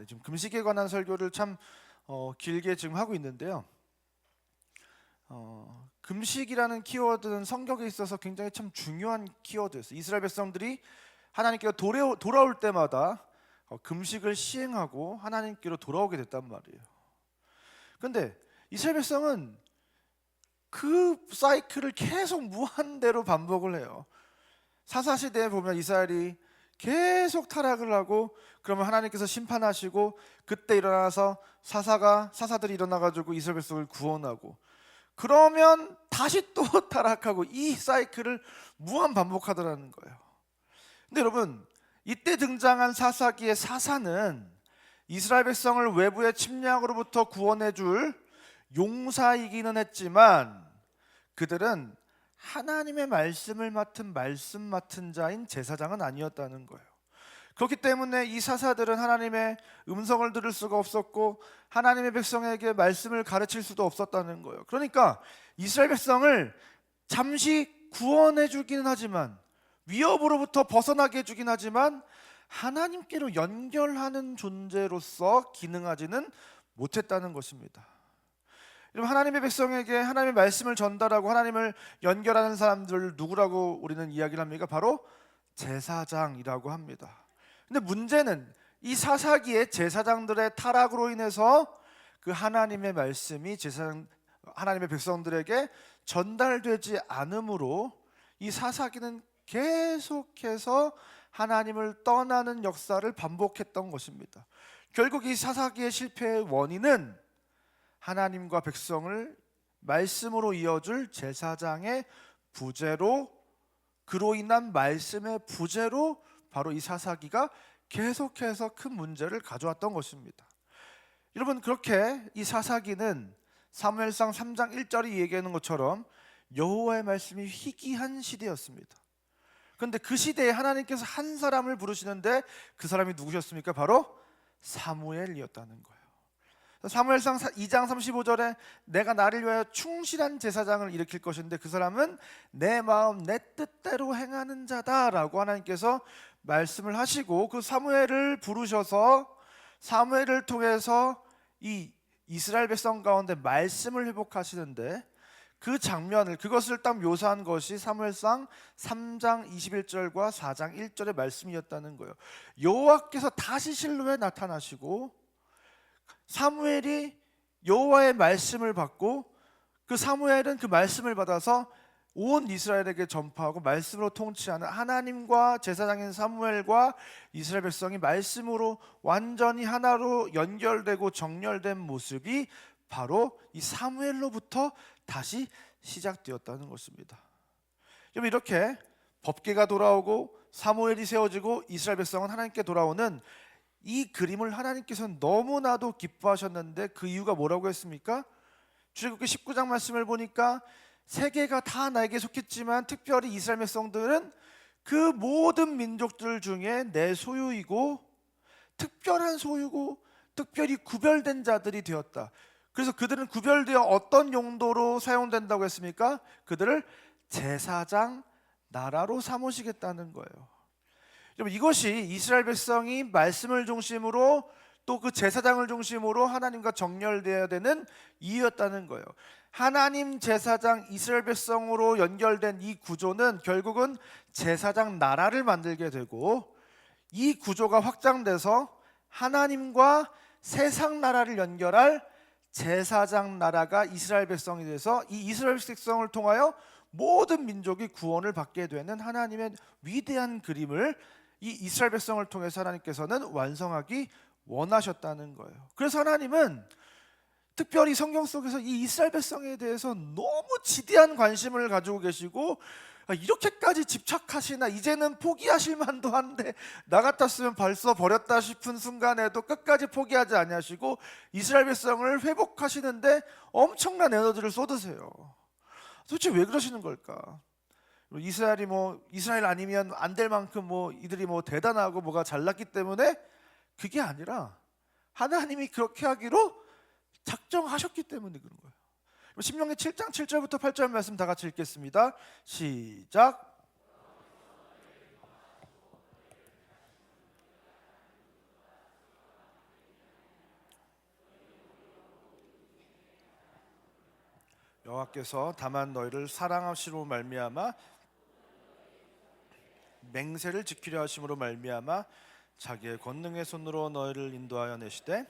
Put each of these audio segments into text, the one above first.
지금 금식에 관한 설교를 참 길게 지금 하고 있는데요. 금식이라는 키워드는 성경에 있어서 굉장히 참 중요한 키워드였어요. 이스라엘 백성들이 하나님께로 돌아올 때마다 금식을 시행하고 하나님께로 돌아오게 됐단 말이에요. 그런데 이스라엘 백성은 그 사이클을 계속 무한대로 반복을 해요. 사사시대에 보면 이스라엘이 계속 타락을 하고 그러면 하나님께서 심판하시고 그때 일어나서 사사들이 일어나가지고 이스라엘 백성을 구원하고 그러면 다시 또 타락하고 이 사이클을 무한 반복하더라는 거예요. 근데 여러분, 이때 등장한 사사기의 사사는 이스라엘 백성을 외부의 침략으로부터 구원해 줄 용사이기는 했지만 그들은 하나님의 말씀을 맡은 말씀 맡은 자인 제사장은 아니었다는 거예요. 그렇기 때문에 이 사사들은 하나님의 음성을 들을 수가 없었고 하나님의 백성에게 말씀을 가르칠 수도 없었다는 거예요. 그러니까 이스라엘 백성을 잠시 구원해 주기는 하지만 위협으로부터 벗어나게 해주긴 하지만 하나님께로 연결하는 존재로서 기능하지는 못했다는 것입니다. 여러분, 하나님의 백성에게 하나님의 말씀을 전달하고 하나님을 연결하는 사람들 누구라고 우리는 이야기를 합니까? 바로 제사장이라고 합니다. 근데 문제는 이 사사기의 제사장들의 타락으로 인해서 그 하나님의 말씀이 하나님의 백성들에게 전달되지 않으므로 이 사사기는 계속해서 하나님을 떠나는 역사를 반복했던 것입니다. 결국 이 사사기의 실패의 원인은 하나님과 백성을 말씀으로 이어줄 제사장의 부재로, 그로 인한 말씀의 부재로 바로 이 사사기가 계속해서 큰 문제를 가져왔던 것입니다. 여러분, 그렇게 이 사사기는 사무엘상 3장 1절이 얘기하는 것처럼 여호와의 말씀이 희귀한 시대였습니다. 그런데 그 시대에 하나님께서 한 사람을 부르시는데 그 사람이 누구셨습니까? 바로 사무엘이었다는 거예요. 사무엘상 2장 35절에 내가 나를 위하여 충실한 제사장을 일으킬 것인데 그 사람은 내 마음 내 뜻대로 행하는 자다라고 하나님께서 말씀을 하시고 그 사무엘을 부르셔서 사무엘을 통해서 이 이스라엘 백성 가운데 말씀을 회복하시는데 그 장면을, 그것을 딱 묘사한 것이 사무엘상 3장 21절과 4장 1절의 말씀이었다는 거예요. 여호와께서 다시 실로에 나타나시고 사무엘이 여호와의 말씀을 받고 그 사무엘은 그 말씀을 받아서 온 이스라엘에게 전파하고 말씀으로 통치하는 하나님과 제사장인 사무엘과 이스라엘 백성이 말씀으로 완전히 하나로 연결되고 정렬된 모습이 바로 이 사무엘로부터 다시 시작되었다는 것입니다. 여러분, 이렇게 법궤가 돌아오고 사무엘이 세워지고 이스라엘 백성은 하나님께 돌아오는 이 그림을 하나님께서는 너무나도 기뻐하셨는데 그 이유가 뭐라고 했습니까? 출애굽기 19장 말씀을 보니까 세계가 다 나에게 속했지만 특별히 이스라엘 백성들은 그 모든 민족들 중에 내 소유이고 특별한 소유고 특별히 구별된 자들이 되었다. 그래서 그들은 구별되어 어떤 용도로 사용된다고 했습니까? 그들을 제사장 나라로 삼으시겠다는 거예요. 여러분, 이것이 이스라엘 백성이 말씀을 중심으로 또 그 제사장을 중심으로 하나님과 정렬되어야 되는 이유였다는 거예요. 하나님, 제사장, 이스라엘 백성으로 연결된 이 구조는 결국은 제사장 나라를 만들게 되고 이 구조가 확장돼서 하나님과 세상 나라를 연결할 제사장 나라가 이스라엘 백성이 돼서 이 이스라엘 백성을 통하여 모든 민족이 구원을 받게 되는 하나님의 위대한 그림을 이 이스라엘 백성을 통해서 하나님께서는 완성하기 원하셨다는 거예요. 그래서 하나님은 특별히 성경 속에서 이 이스라엘 백성에 대해서 너무 지대한 관심을 가지고 계시고 이렇게까지 집착하시나, 이제는 포기하실 만도 한데 나 같았으면 벌써 버렸다 싶은 순간에도 끝까지 포기하지 아니하시고 이스라엘 백성을 회복하시는데 엄청난 에너지를 쏟으세요. 도대체 왜 그러시는 걸까? 이스라엘 아니면 안 될 만큼 이들이 대단하고 뭐가 잘났기 때문에 그게 아니라 하나님이 그렇게 하기로 작정하셨기 때문에 그런 거예요. 신명기 7장 7절부터 8절 말씀 다 같이 읽겠습니다. 시작. 여호와께서 다만 너희를 사랑하시로 말미암아 맹세를 지키려 하심으로 말미암아 자기의 권능의 손으로 너희를 인도하여 내시되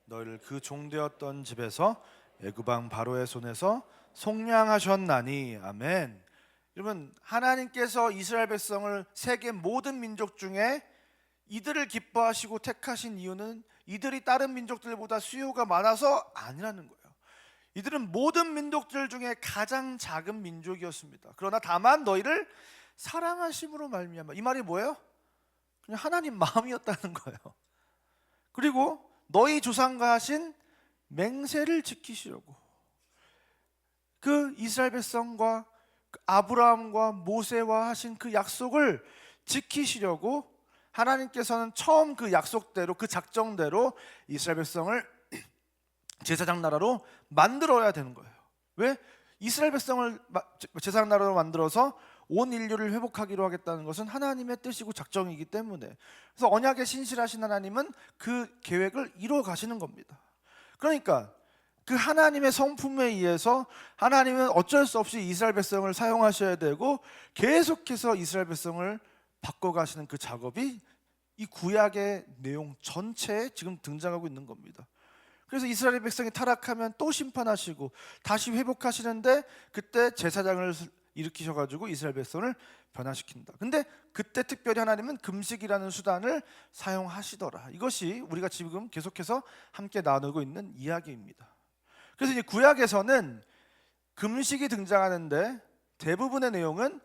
너희를 그 종되었던 집에서 애굽 왕 바로의 손에서 속량하셨나니. 아멘. 여러분, 하나님께서 이스라엘 백성을 세계 모든 민족 중에 이들을 기뻐하시고 택하신 이유는 이들이 다른 민족들보다 수요가 많아서 아니라는 거예요. 이들은 모든 민족들 중에 가장 작은 민족이었습니다. 그러나 다만 너희를 사랑하심으로 말미암아. 이 말이 뭐예요? 그냥 하나님 마음이었다는 거예요. 그리고 너희 조상과 하신 맹세를 지키시려고, 그 이스라엘 백성과 아브라함과 모세와 하신 그 약속을 지키시려고 하나님께서는 처음 그 약속대로, 그 작정대로 이스라엘 백성을 제사장 나라로 만들어야 되는 거예요. 왜? 이스라엘 백성을 제사장 나라로 만들어서 온 인류를 회복하기로 하겠다는 것은 하나님의 뜻이고 작정이기 때문에, 그래서 언약에 신실하신 하나님은 그 계획을 이루어 가시는 겁니다. 그러니까 그 하나님의 성품에 의해서 하나님은 어쩔 수 없이 이스라엘 백성을 사용하셔야 되고 계속해서 이스라엘 백성을 바꿔가시는 그 작업이 이 구약의 내용 전체에 지금 등장하고 있는 겁니다. 그래서 이스라엘 백성이 타락하면 또 심판하시고 다시 회복하시는데, 그때 제사장을 일으키셔가지고 이스라엘 백성을 변화시킨다. 근데 그때 특별히 하나님은 금식이라는 수단을 사용하시더라. 이것이 우리가 지금 계속해서 함께 나누고 있는 이야기입니다. 그래서 이제 구약에서는 금식이 등장하는데 대부분의 내용은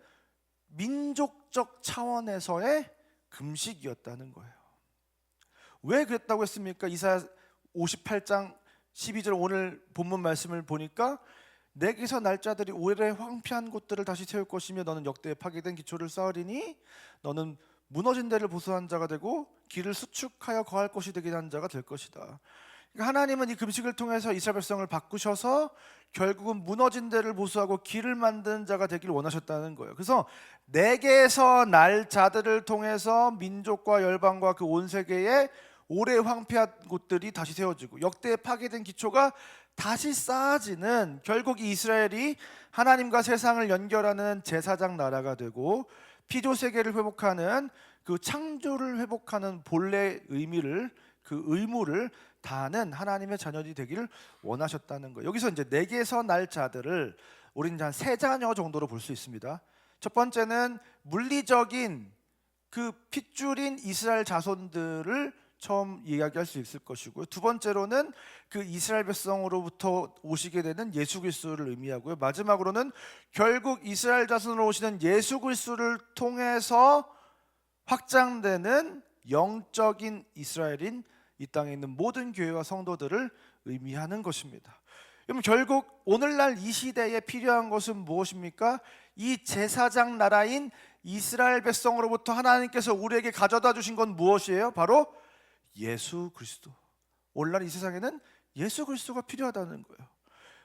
민족적 차원에서의 금식이었다는 거예요. 왜 그랬다고 했습니까? 이사야 58장 12절 오늘 본문 말씀을 보니까 내게서 날짜들이 오래 황폐한 곳들을 다시 세울 것이며 너는 역대에 파괴된 기초를 쌓으리니 너는 무너진 데를 보수한 자가 되고 길을 수축하여 거할 곳이 되게 한 자가 될 것이다. 그러니까 하나님은 이 금식을 통해서 이스라엘 백성을 바꾸셔서 결국은 무너진 데를 보수하고 길을 만드는 자가 되길 원하셨다는 거예요. 그래서 내게서 날 자들을 통해서 민족과 열방과 그 온 세계에 오래 황폐한 곳들이 다시 세워지고 역대에 파괴된 기초가 다시 쌓아지는, 결국 이스라엘이 하나님과 세상을 연결하는 제사장 나라가 되고 피조 세계를 회복하는, 그 창조를 회복하는 본래 의미를, 그 의무를 다하는 하나님의 자녀들이 되기를 원하셨다는 거예요. 여기서 이제 내게서 날 자들을 우리는 한 세 자녀 정도로 볼 수 있습니다. 첫 번째는 물리적인 그 핏줄인 이스라엘 자손들을 처음 이야기할 수 있을 것이고요. 두 번째로는 그 이스라엘 백성으로부터 오시게 되는 예수 그리스도를 의미하고요. 마지막으로는 결국 이스라엘 자손으로 오시는 예수 그리스도를 통해서 확장되는 영적인 이스라엘인 이 땅에 있는 모든 교회와 성도들을 의미하는 것입니다. 그럼 결국 오늘날 이 시대에 필요한 것은 무엇입니까? 이 제사장 나라인 이스라엘 백성으로부터 하나님께서 우리에게 가져다 주신 건 무엇이에요? 바로 예수 그리스도. 오늘날 이 세상에는 예수 그리스도가 필요하다는 거예요.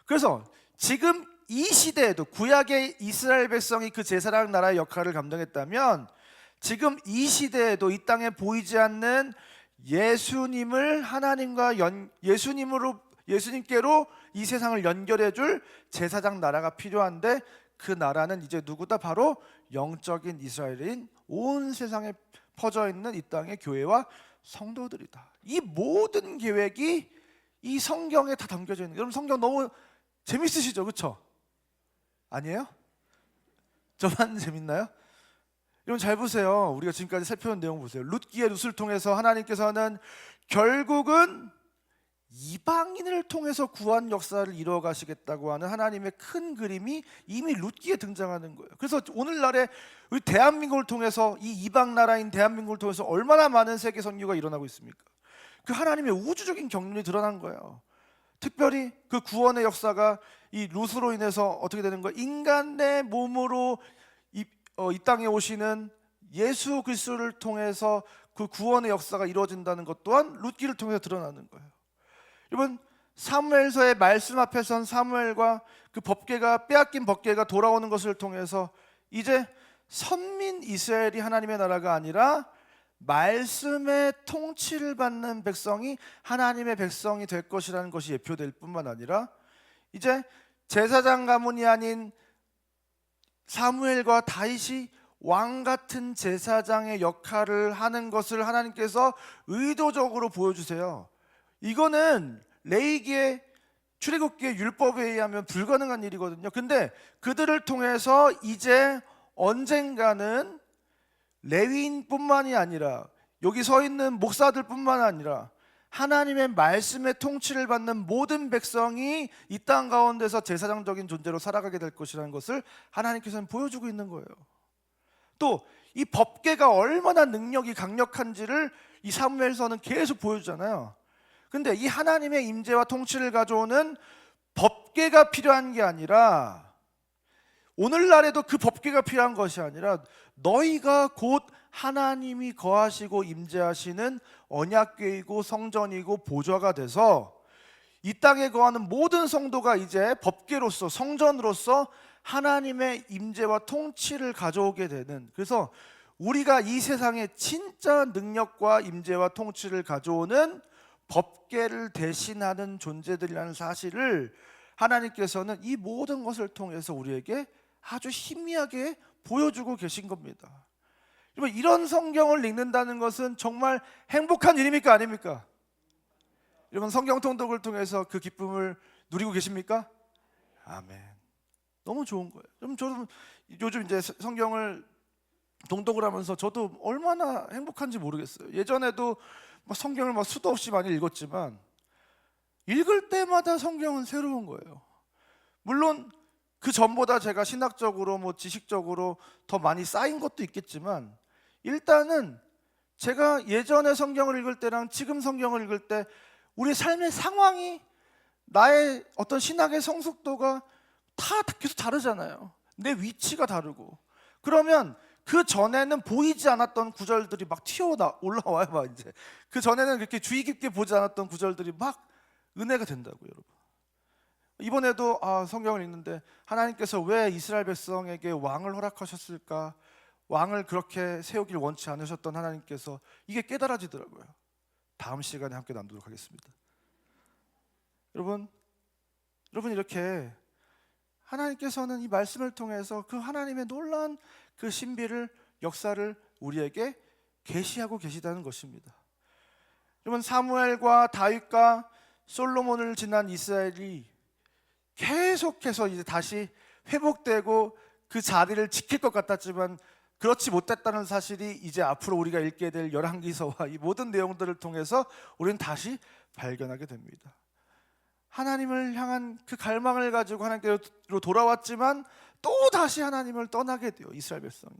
그래서 지금 이 시대에도 구약의 이스라엘 백성이 그 제사장 나라의 역할을 감당했다면, 지금 이 시대에도 이 땅에 보이지 않는 예수님을 예수님께로 이 세상을 연결해 줄 제사장 나라가 필요한데, 그 나라는 이제 누구다? 바로 영적인 이스라엘인 온 세상에 퍼져 있는 이 땅의 교회와 성도들이다. 이 모든 계획이 이 성경에 다 담겨져 있는. 여러분, 성경 너무 재밌으시죠? 그렇죠? 아니에요? 저만 재밌나요? 여러분 잘 보세요. 우리가 지금까지 살펴본 내용 보세요. 룻기의 룻을 통해서 하나님께서는 결국은 이방인을 통해서 구원 역사를 이루어 가시겠다고 하는 하나님의 큰 그림이 이미 룻기에 등장하는 거예요. 그래서 오늘날에 우리 대한민국을 통해서, 이 이방 나라인 대한민국을 통해서 얼마나 많은 세계 선교가 일어나고 있습니까? 그 하나님의 우주적인 경륜이 드러난 거예요. 특별히 그 구원의 역사가 이 룻으로 인해서 어떻게 되는 거예요? 인간의 몸으로 이 땅에 오시는 예수 그리스도를 통해서 그 구원의 역사가 이루어진다는 것 또한 룻기를 통해서 드러나는 거예요. 여러분, 사무엘서의 말씀 앞에 선 사무엘과 그 법궤가, 빼앗긴 법궤가 돌아오는 것을 통해서 이제 선민 이스라엘이 하나님의 나라가 아니라 말씀의 통치를 받는 백성이 하나님의 백성이 될 것이라는 것이 예표될 뿐만 아니라, 이제 제사장 가문이 아닌 사무엘과 다윗이 왕 같은 제사장의 역할을 하는 것을 하나님께서 의도적으로 보여주세요. 이거는 레위기의 출애굽기의 율법에 의하면 불가능한 일이거든요. 근데 그들을 통해서 이제 언젠가는 레위인뿐만이 아니라 여기 서 있는 목사들뿐만 아니라 하나님의 말씀의 통치를 받는 모든 백성이 이 땅 가운데서 제사장적인 존재로 살아가게 될 것이라는 것을 하나님께서는 보여주고 있는 거예요. 또 이 법궤가 얼마나 능력이 강력한지를 이 사무엘서는 계속 보여주잖아요. 근데 이 하나님의 임재와 통치를 가져오는 법궤가 필요한 게 아니라, 오늘날에도 그 법궤가 필요한 것이 아니라 너희가 곧 하나님이 거하시고 임재하시는 언약궤이고 성전이고 보좌가 돼서 이 땅에 거하는 모든 성도가 이제 법궤로서 성전으로서 하나님의 임재와 통치를 가져오게 되는, 그래서 우리가 이 세상에 진짜 능력과 임재와 통치를 가져오는 법궤를 대신하는 존재들이라는 사실을 하나님께서는 이 모든 것을 통해서 우리에게 아주 희미하게 보여주고 계신 겁니다. 여러분, 이런 성경을 읽는다는 것은 정말 행복한 일입니까 아닙니까? 여러분, 성경 통독을 통해서 그 기쁨을 누리고 계십니까? 아멘. 너무 좋은 거예요. 저는 요즘 이제 성경을 통독을 하면서 저도 얼마나 행복한지 모르겠어요. 예전에도 성경을 수도 없이 많이 읽었지만 읽을 때마다 성경은 새로운 거예요. 물론 그 전보다 제가 신학적으로 지식적으로 더 많이 쌓인 것도 있겠지만, 일단은 제가 예전에 성경을 읽을 때랑 지금 성경을 읽을 때 우리 삶의 상황이, 나의 어떤 신학의 성숙도가 다 계속 다르잖아요. 내 위치가 다르고. 그러면 그 전에는 보이지 않았던 구절들이 막 올라와요. 이제 그 전에는 그렇게 주의 깊게 보지 않았던 구절들이 막 은혜가 된다고요, 여러분. 이번에도 성경을 읽는데 하나님께서 왜 이스라엘 백성에게 왕을 허락하셨을까? 왕을 그렇게 세우길 원치 않으셨던 하나님께서 이게 깨달아지더라고요. 다음 시간에 함께 나누도록 하겠습니다. 여러분 이렇게 하나님께서는 이 말씀을 통해서 그 하나님의 놀라운 그 신비를, 역사를 우리에게 계시하고 계시다는 것입니다. 여러분, 사무엘과 다윗과 솔로몬을 지난 이스라엘이 계속해서 이제 다시 회복되고 그 자리를 지킬 것 같았지만 그렇지 못했다는 사실이 이제 앞으로 우리가 읽게 될 열왕기서와 이 모든 내용들을 통해서 우리는 다시 발견하게 됩니다. 하나님을 향한 그 갈망을 가지고 하나님께로 돌아왔지만 또 다시 하나님을 떠나게 돼요, 이스라엘 백성이.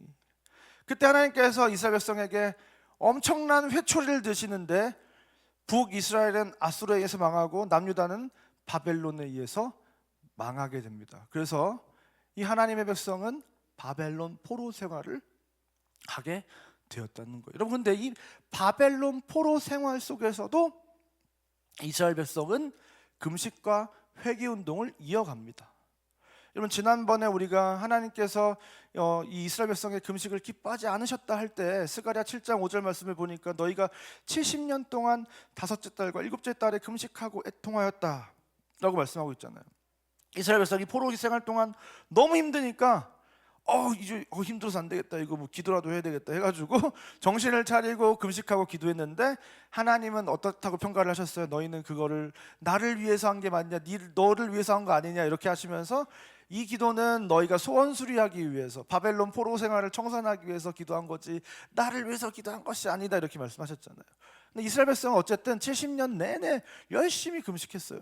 그때 하나님께서 이스라엘 백성에게 엄청난 회초리를 드시는데, 북이스라엘은 아수르에 의해서 망하고 남유다는 바벨론에 의해서 망하게 됩니다. 그래서 이 하나님의 백성은 바벨론 포로 생활을 하게 되었다는 거예요. 여러분, 근데 이 바벨론 포로 생활 속에서도 이스라엘 백성은 금식과 회개 운동을 이어갑니다. 여러분, 지난번에 우리가 하나님께서 이 이스라엘 백성의 금식을 기뻐하지 않으셨다 할 때 스가랴 7장 5절 말씀을 보니까 너희가 70년 동안 다섯째 달과 일곱째 달에 금식하고 애통하였다 라고 말씀하고 있잖아요. 이스라엘 백성이 포로 생활 동안 너무 힘드니까 이제 힘들어서 안 되겠다, 이거 기도라도 해야 되겠다 해가지고 정신을 차리고 금식하고 기도했는데, 하나님은 어떻다고 평가를 하셨어요? 너희는 그거를 나를 위해서 한 게 맞냐, 너를 위해서 한 거 아니냐, 이렇게 하시면서 이 기도는 너희가 소원 수리하기 위해서, 바벨론 포로 생활을 청산하기 위해서 기도한 거지 나를 위해서 기도한 것이 아니다, 이렇게 말씀하셨잖아요. 근데 이스라엘 백성은 어쨌든 70년 내내 열심히 금식했어요.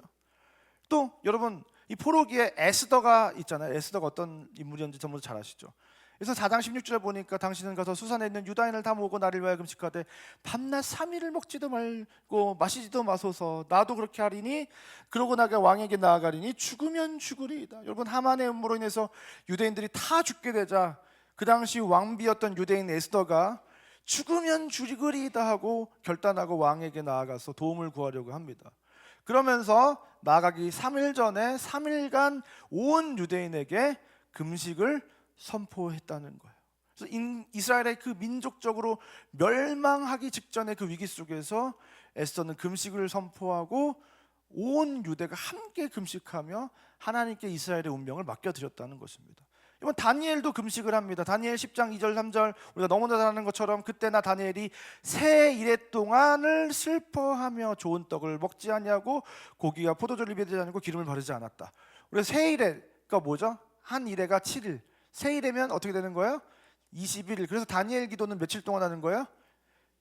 또 여러분, 이 포로기에 에스더가 있잖아요. 에스더가 어떤 인물이었는지 전부 잘 아시죠? 그래서 4장 16절에 보니까 당신은 가서 수산에 있는 유다인을 다 모으고 나를 위하여 금식하되 밤낮 3일을 먹지도 말고 마시지도 마소서, 나도 그렇게 하리니 그러고 나가 왕에게 나아가리니 죽으면 죽으리이다. 여러분, 하만의 음모로 인해서 유대인들이 다 죽게 되자 그 당시 왕비였던 유대인 에스더가 죽으면 죽으리이다 하고 결단하고 왕에게 나아가서 도움을 구하려고 합니다. 그러면서 나아가기 3일 전에 3일간 온 유대인에게 금식을 선포했다는 거예요. 그래서 이스라엘의 그 민족적으로 멸망하기 직전의 그 위기 속에서 에스더는 금식을 선포하고 온 유대가 함께 금식하며 하나님께 이스라엘의 운명을 맡겨드렸다는 것입니다. 이번 다니엘도 금식을 합니다. 다니엘 10장 2절 3절 우리가 너무나 잘 아는 것처럼 그때나 다니엘이 새 이래 동안을 슬퍼하며 좋은 떡을 먹지 아니하고 고기와 포도주를 입에 대지 않고 기름을 바르지 않았다. 우리가 새 이래가 뭐죠? 한 이래가 7일. 새 이래면 어떻게 되는 거예요? 21일. 그래서 다니엘 기도는 며칠 동안 하는 거예요?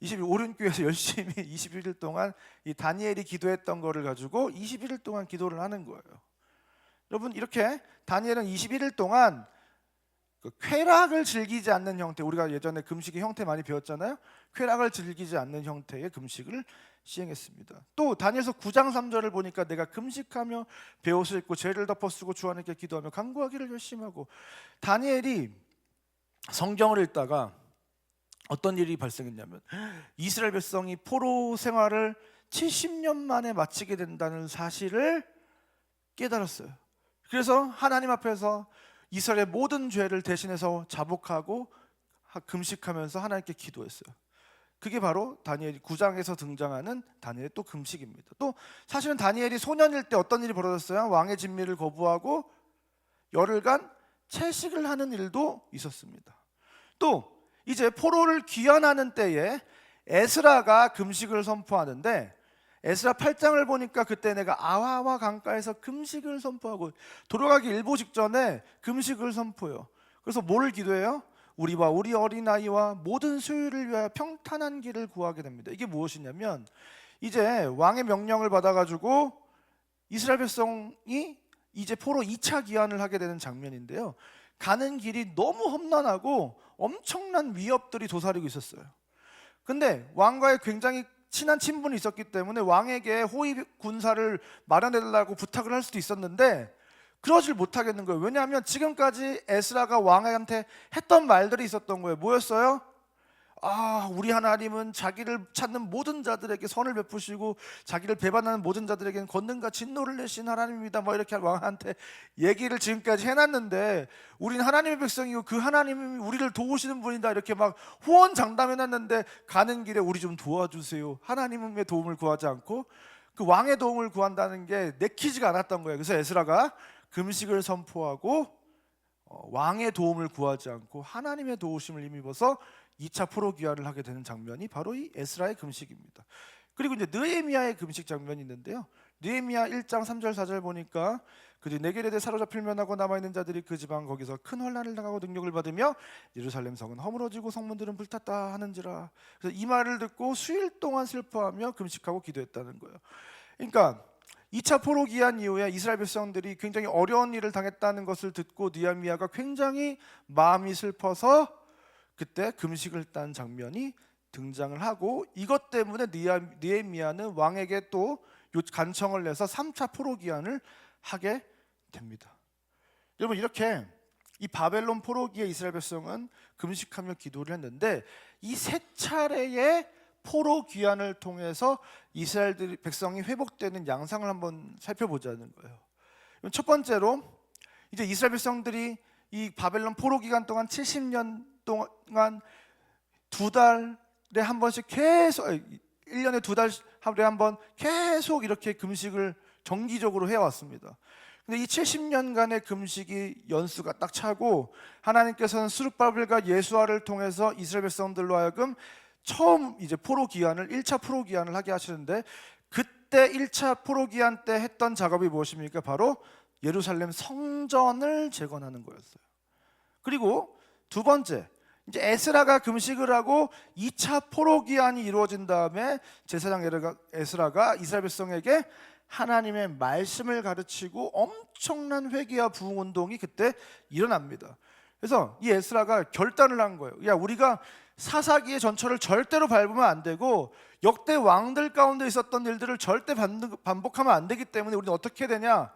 20일. 오륜교에서 열심히 21일 동안 이 다니엘이 기도했던 거를 가지고 21일 동안 기도를 하는 거예요. 여러분, 이렇게 다니엘은 21일 동안 그 쾌락을 즐기지 않는 형태, 우리가 예전에 금식의 형태 많이 배웠잖아요. 쾌락을 즐기지 않는 형태의 금식을 시행했습니다. 또 다니엘서 9장 3절을 보니까 내가 금식하며 베옷을 입고 죄를 덮어 쓰고 주 하나님께 기도하며 간구하기를 열심하고, 다니엘이 성경을 읽다가 어떤 일이 발생했냐면 이스라엘 백성이 포로 생활을 70년 만에 마치게 된다는 사실을 깨달았어요. 그래서 하나님 앞에서 이스라엘의 모든 죄를 대신해서 자복하고 금식하면서 하나님께 기도했어요. 그게 바로 다니엘이 9장에서 등장하는 다니엘의 또 금식입니다. 또 사실은 다니엘이 소년일 때 어떤 일이 벌어졌어요? 왕의 진미를 거부하고 열흘간 채식을 하는 일도 있었습니다. 또 이제 포로를 귀환하는 때에 에스라가 금식을 선포하는데, 에스라 8장을 보니까 그때 내가 아화와 강가에서 금식을 선포하고 돌아가기 일보 직전에 금식을 선포해요. 그래서 뭘 기도해요? 우리와 우리 어린아이와 모든 소유를 위하여 평탄한 길을 구하게 됩니다. 이게 무엇이냐면 이제 왕의 명령을 받아가지고 이스라엘 백성이 이제 포로 2차 귀환을 하게 되는 장면인데요. 가는 길이 너무 험난하고 엄청난 위협들이 도사리고 있었어요. 근데 왕과의 굉장히 친한 친분이 있었기 때문에 왕에게 호위 군사를 마련해달라고 부탁을 할 수도 있었는데 그러질 못하겠는 거예요. 왜냐하면 지금까지 에스라가 왕한테 했던 말들이 있었던 거예요. 뭐였어요? 우리 하나님은 자기를 찾는 모든 자들에게 선을 베푸시고 자기를 배반하는 모든 자들에게는 권능과 진노를 내신 하나님입니다. 뭐 이렇게 왕한테 얘기를 지금까지 해놨는데, 우린 하나님의 백성이고 그 하나님이 우리를 도우시는 분이다 이렇게 막 호언장담해놨는데 가는 길에 우리 좀 도와주세요, 하나님의 도움을 구하지 않고 그 왕의 도움을 구한다는 게 내키지가 않았던 거예요. 그래서 에스라가 금식을 선포하고 왕의 도움을 구하지 않고 하나님의 도우심을 힘입어서 2차 포로 귀환을 하게 되는 장면이 바로 이 에스라의 금식입니다. 그리고 이제 느헤미야의 금식 장면이 있는데요. 느헤미야 1장 3절 4절 보니까 그들이 네게레데 사로잡힐 면하고 남아있는 자들이 그 지방 거기서 큰 환난을 당하고 능력을 받으며 예루살렘 성은 허물어지고 성문들은 불탔다 하는지라. 그래서 이 말을 듣고 수일 동안 슬퍼하며 금식하고 기도했다는 거예요. 그러니까 2차 포로 귀환 이후에 이스라엘 백성들이 굉장히 어려운 일을 당했다는 것을 듣고 느헤미야가 굉장히 마음이 슬퍼서 그때 금식을 딴 장면이 등장을 하고, 이것 때문에 느헤미야는 왕에게 또 간청을 내서 3차 포로 귀환을 하게 됩니다. 여러분, 이렇게 이 바벨론 포로기에 이스라엘 백성은 금식하며 기도를 했는데 이 세 차례의 포로 귀환을 통해서 이스라엘 백성이 회복되는 양상을 한번 살펴보자는 거예요. 첫 번째로 이제 이스라엘 백성들이 이 바벨론 포로 기간 동안 70년 동안 두 달에 한 번씩 계속 1년에 두 달 하루에 한 번 계속 이렇게 금식을 정기적으로 해왔습니다. 근데 이 70년간의 금식이 연수가 딱 차고 하나님께서는 스룹바벨과 예수아를 통해서 이스라엘 백성들로 하여금 처음 이제 포로 기한을 1차 포로 기한을 하게 하시는데, 그때 1차 포로 기한 때 했던 작업이 무엇입니까? 바로 예루살렘 성전을 재건하는 거였어요. 그리고 두 번째, 이제 에스라가 금식을 하고 2차 포로 기한이 이루어진 다음에 제사장 에스라가 이스라엘 백성에게 하나님의 말씀을 가르치고 엄청난 회개와 부흥 운동이 그때 일어납니다. 그래서 이 에스라가 결단을 한 거예요. 야, 우리가 사사기의 전철을 절대로 밟으면 안 되고 역대 왕들 가운데 있었던 일들을 절대 반복하면 안 되기 때문에 우리는 어떻게 되냐?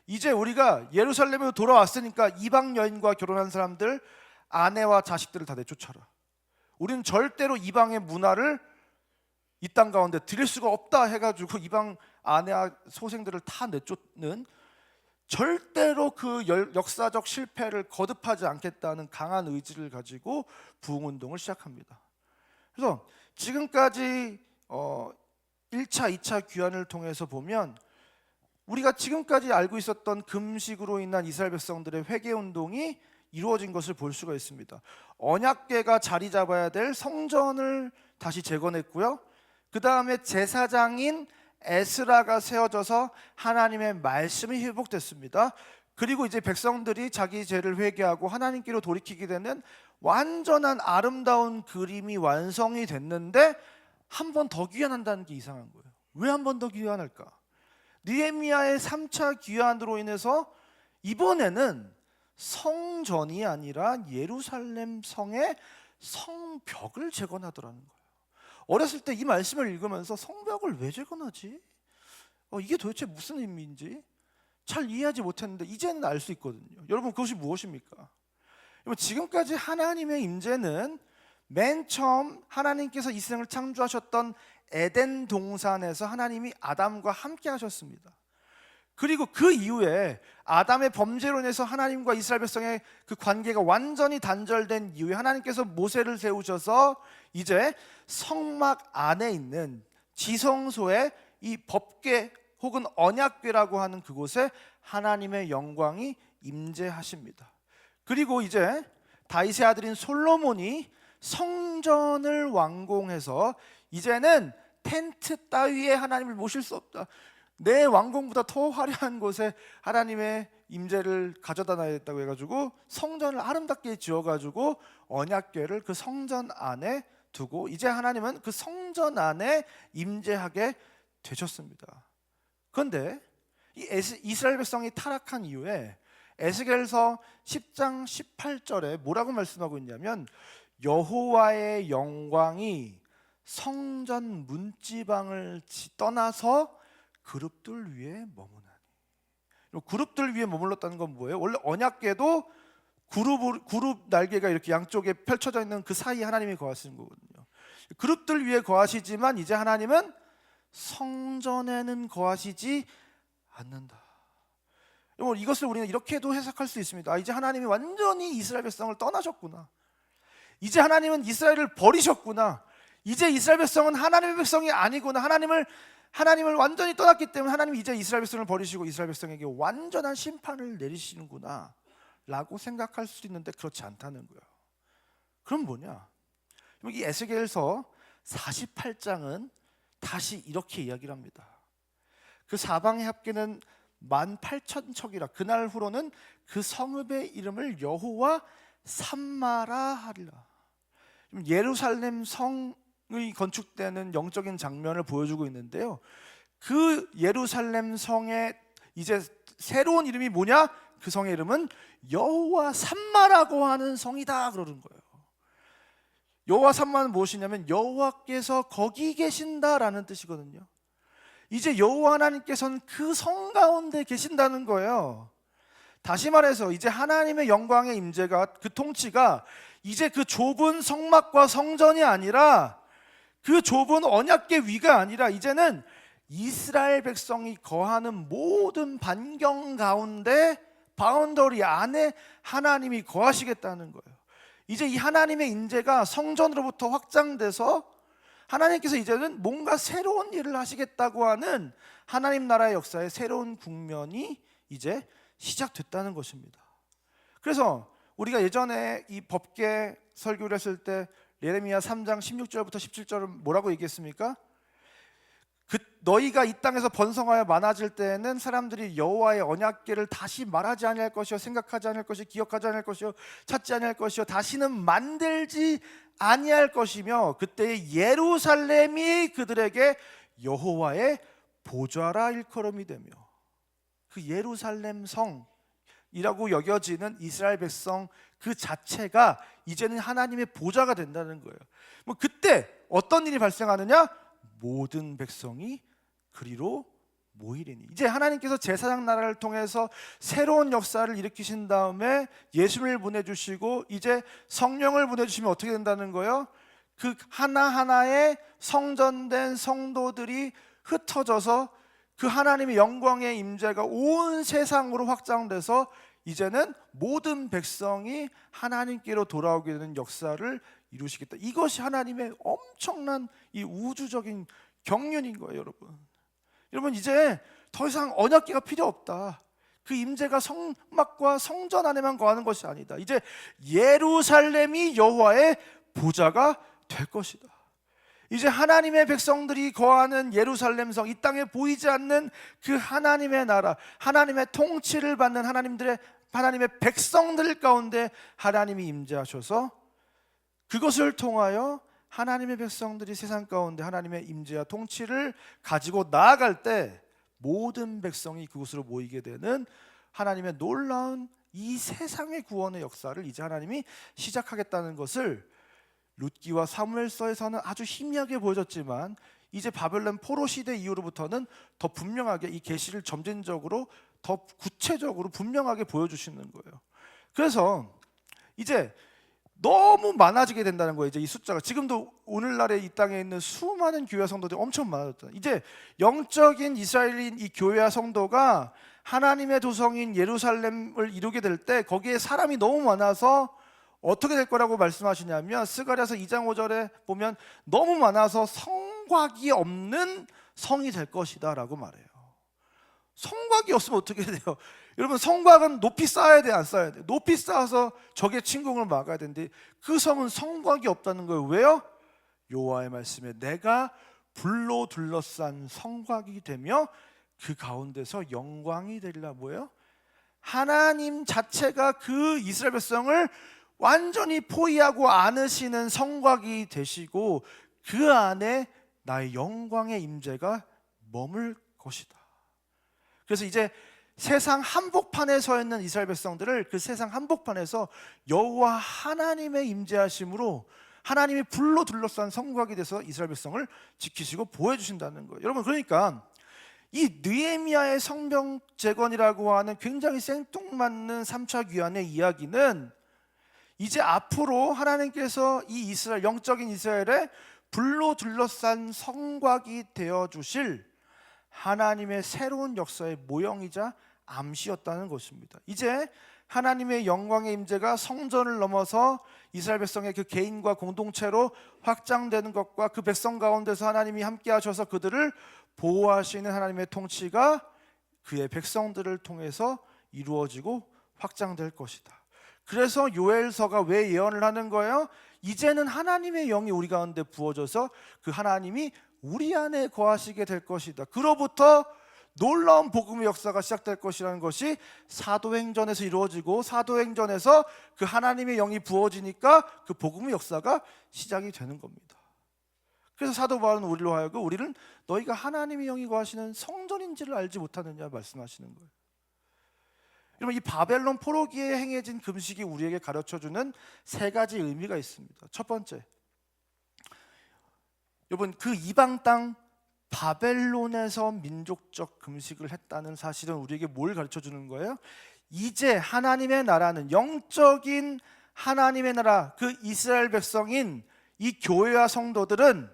이제 우리가 예루살렘으로 돌아왔으니까 이방 여인과 결혼한 사람들 아내와 자식들을 다 내쫓아라. 우리는 절대로 이방의 문화를 이 땅 가운데 드릴 수가 없다 해가지고 이방 아내와 소생들을 다 내쫓는, 절대로 그 역사적 실패를 거듭하지 않겠다는 강한 의지를 가지고 부흥운동을 시작합니다. 그래서 지금까지 1차, 2차 귀환을 통해서 보면 우리가 지금까지 알고 있었던 금식으로 인한 이스라엘 백성들의 회개 운동이 이루어진 것을 볼 수가 있습니다. 언약궤가 자리 잡아야 될 성전을 다시 재건했고요. 그 다음에 제사장인 에스라가 세워져서 하나님의 말씀이 회복됐습니다. 그리고 이제 백성들이 자기 죄를 회개하고 하나님께로 돌이키게 되는 완전한 아름다운 그림이 완성이 됐는데 한 번 더 귀환한다는 게 이상한 거예요. 왜 한 번 더 귀환할까? 느헤미야의 3차 귀환으로 인해서 이번에는 성전이 아니라 예루살렘 성의 성벽을 재건하더라는 거예요. 어렸을 때 이 말씀을 읽으면서 성벽을 왜 재건하지? 이게 도대체 무슨 의미인지 잘 이해하지 못했는데 이제는 알 수 있거든요. 여러분, 그것이 무엇입니까? 지금까지 하나님의 임재는 맨 처음 하나님께서 이 세상을 창조하셨던 에덴 동산에서 하나님이 아담과 함께 하셨습니다. 그리고 그 이후에 아담의 범죄로 인해서 하나님과 이스라엘 백성의 그 관계가 완전히 단절된 이후에 하나님께서 모세를 세우셔서 이제 성막 안에 있는 지성소에 이 법궤 혹은 언약궤라고 하는 그곳에 하나님의 영광이 임재하십니다. 그리고 이제 다윗의 아들인 솔로몬이 성전을 완공해서 이제는 텐트 따위에 하나님을 모실 수 없다. 내 왕궁보다 더 화려한 곳에 하나님의 임재를 가져다 놔야겠다고 해가지고 성전을 아름답게 지어가지고 언약궤를 그 성전 안에 두고 이제 하나님은 그 성전 안에 임재하게 되셨습니다. 그런데 이 이스라엘 백성이 타락한 이후에 에스겔서 10장 18절에 뭐라고 말씀하고 있냐면 여호와의 영광이 성전 문지방을 떠나서 그룹들 위에 머무나니. 그룹들 위에 머물렀다는 건 뭐예요? 원래 언약궤도 그룹 날개가 이렇게 양쪽에 펼쳐져 있는 그 사이에 하나님이 거하시는 거거든요. 그룹들 위에 거하시지만 이제 하나님은 성전에는 거하시지 않는다. 이것을 우리는 이렇게도 해석할 수 있습니다. 이제 하나님이 완전히 이스라엘 백성을 떠나셨구나. 이제 하나님은 이스라엘을 버리셨구나. 이제 이스라엘 백성은 하나님의 백성이 아니구나. 하나님을 완전히 떠났기 때문에 하나님이 이제 이스라엘 백성을 버리시고 이스라엘 백성에게 완전한 심판을 내리시는구나 라고 생각할 수 있는데 그렇지 않다는 거예요. 그럼 뭐냐? 이 에스겔서 48장은 다시 이렇게 이야기를 합니다. 그 사방의 합계는 18,000척이라 그날 후로는 그 성읍의 이름을 여호와 삼마라 하리라. 예루살렘 성의 건축되는 영적인 장면을 보여주고 있는데요. 그 예루살렘 성의 이제 새로운 이름이 뭐냐? 그 성의 이름은 여호와 삼마라고 하는 성이다 그러는 거예요. 여호와 삼마는 무엇이냐면 여호와께서 거기 계신다라는 뜻이거든요. 이제 여호와 하나님께서는 그 성 가운데 계신다는 거예요. 다시 말해서 이제 하나님의 영광의 임재가 그 통치가 이제 그 좁은 성막과 성전이 아니라 그 좁은 언약궤 위가 아니라 이제는 이스라엘 백성이 거하는 모든 반경 가운데 바운더리 안에 하나님이 거하시겠다는 거예요. 이제 이 하나님의 임재가 성전으로부터 확장돼서 하나님께서 이제는 뭔가 새로운 일을 하시겠다고 하는 하나님 나라의 역사의 새로운 국면이 이제 시작됐다는 것입니다. 그래서 우리가 예전에 이 법궤 설교를 했을 때 예레미야 3장 16절부터 17절은 뭐라고 얘기했습니까? 너희가 이 땅에서 번성하여 많아질 때에는 사람들이 여호와의 언약궤를 다시 말하지 아니할 것이요 생각하지 아니할 것이요 기억하지 아니할 것이요 찾지 아니할 것이요 다시는 만들지 아니할 것이며 그때 예루살렘이 그들에게 여호와의 보좌라 일컬음이 되며 그 예루살렘 성이라고 여겨지는 이스라엘 백성 그 자체가 이제는 하나님의 보좌가 된다는 거예요. 그때 어떤 일이 발생하느냐? 모든 백성이 그리로 모이리니. 이제 하나님께서 제사장 나라를 통해서 새로운 역사를 일으키신 다음에 예수를 보내주시고 이제 성령을 보내주시면 어떻게 된다는 거예요? 그 하나하나의 성전된 성도들이 흩어져서 그 하나님의 영광의 임재가 온 세상으로 확장돼서 이제는 모든 백성이 하나님께로 돌아오게 되는 역사를 이루시겠다. 이것이 하나님의 엄청난 이 우주적인 경륜인 거예요, 여러분. 여러분 이제 더 이상 언약궤가 필요 없다. 그 임재가 성막과 성전 안에만 거하는 것이 아니다. 이제 예루살렘이 여호와의 보좌가 될 것이다. 이제 하나님의 백성들이 거하는 예루살렘성, 이 땅에 보이지 않는 그 하나님의 나라, 하나님의 통치를 받는 하나님의 백성들 가운데 하나님이 임재하셔서 그것을 통하여 하나님의 백성들이 세상 가운데 하나님의 임재와 통치를 가지고 나아갈 때 모든 백성이 그곳으로 모이게 되는 하나님의 놀라운 이 세상의 구원의 역사를 이제 하나님이 시작하겠다는 것을 룻기와 사무엘서에서는 아주 희미하게 보여졌지만 이제 바벨론 포로 시대 이후로부터는 더 분명하게 이 계시를 점진적으로 더 구체적으로 분명하게 보여주시는 거예요. 그래서 이제 너무 많아지게 된다는 거예요. 이제 이 숫자가 지금도 오늘날에 이 땅에 있는 수많은 교회 성도들이 엄청 많아졌잖아요. 이제 영적인 이스라엘인 이 교회와 성도가 하나님의 도성인 예루살렘을 이루게 될 때 거기에 사람이 너무 많아서 어떻게 될 거라고 말씀하시냐면 스가랴서 2장 5절에 보면 너무 많아서 성곽이 없는 성이 될 것이다 라고 말해요. 성곽이 없으면 어떻게 돼요? 여러분, 성곽은 높이 쌓아야 돼, 안 쌓아야 돼? 높이 쌓아서 적의 침공을 막아야 되는데 그 성은 성곽이 없다는 거예요. 왜요? 여호와의 말씀에 내가 불로 둘러싼 성곽이 되며 그 가운데서 영광이 되리라. 뭐예요? 하나님 자체가 그 이스라엘 백성을 완전히 포위하고 안으시는 성곽이 되시고 그 안에 나의 영광의 임재가 머물 것이다. 그래서 이제 세상 한복판에 서 있는 이스라엘 백성들을 그 세상 한복판에서 여호와 하나님의 임재하심으로 하나님이 불로 둘러싼 성곽이 돼서 이스라엘 백성을 지키시고 보호해주신다는 거예요. 여러분, 그러니까 이 느헤미야의 성벽 재건이라고 하는 굉장히 생뚱맞는 3차 귀환의 이야기는 이제 앞으로 하나님께서 이 이스라엘, 영적인 이스라엘의 불로 둘러싼 성곽이 되어주실 하나님의 새로운 역사의 모형이자 암시였다는 것입니다. 이제 하나님의 영광의 임재가 성전을 넘어서 이스라엘 백성의 그 개인과 공동체로 확장되는 것과 그 백성 가운데서 하나님이 함께 하셔서 그들을 보호하시는 하나님의 통치가 그의 백성들을 통해서 이루어지고 확장될 것이다. 그래서 요엘서가 왜 예언을 하는 거예요? 이제는 하나님의 영이 우리 가운데 부어져서 그 하나님이 우리 안에 거하시게 될 것이다. 그로부터 놀라운 복음의 역사가 시작될 것이라는 것이 사도행전에서 이루어지고 사도행전에서 그 하나님의 영이 부어지니까 그 복음의 역사가 시작이 되는 겁니다. 그래서 사도 바울은 우리로 하여금 우리는 너희가 하나님의 영이 거하시는 성전인지를 알지 못하느냐 말씀하시는 거예요. 여러분, 이 바벨론 포로기에 행해진 금식이 우리에게 가르쳐주는 세 가지 의미가 있습니다. 첫 번째, 여러분, 그 이방 땅 바벨론에서 민족적 금식을 했다는 사실은 우리에게 뭘 가르쳐주는 거예요? 이제 하나님의 나라는, 영적인 하나님의 나라, 그 이스라엘 백성인 이 교회와 성도들은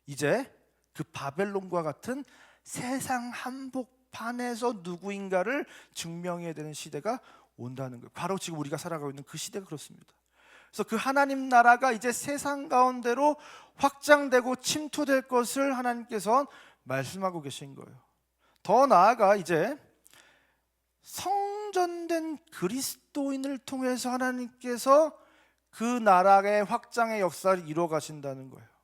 이제 그 바벨론과 같은 세상 한복판에서 누구인가를 증명해야 되는 시대가 온다는 거예요. 바로 지금 우리가 살아가고 있는 그 시대가 그렇습니다. 그래서 그 하나님 나라가 이제 세상 가운데로 확장되고 침투될 것을 하나님께서 말씀하고 계신 거예요. 더 나아가 이제 성전된 그리스도인을 통해서 하나님께서 그 나라의 확장의 역사를 이루어 가신다는 거예요.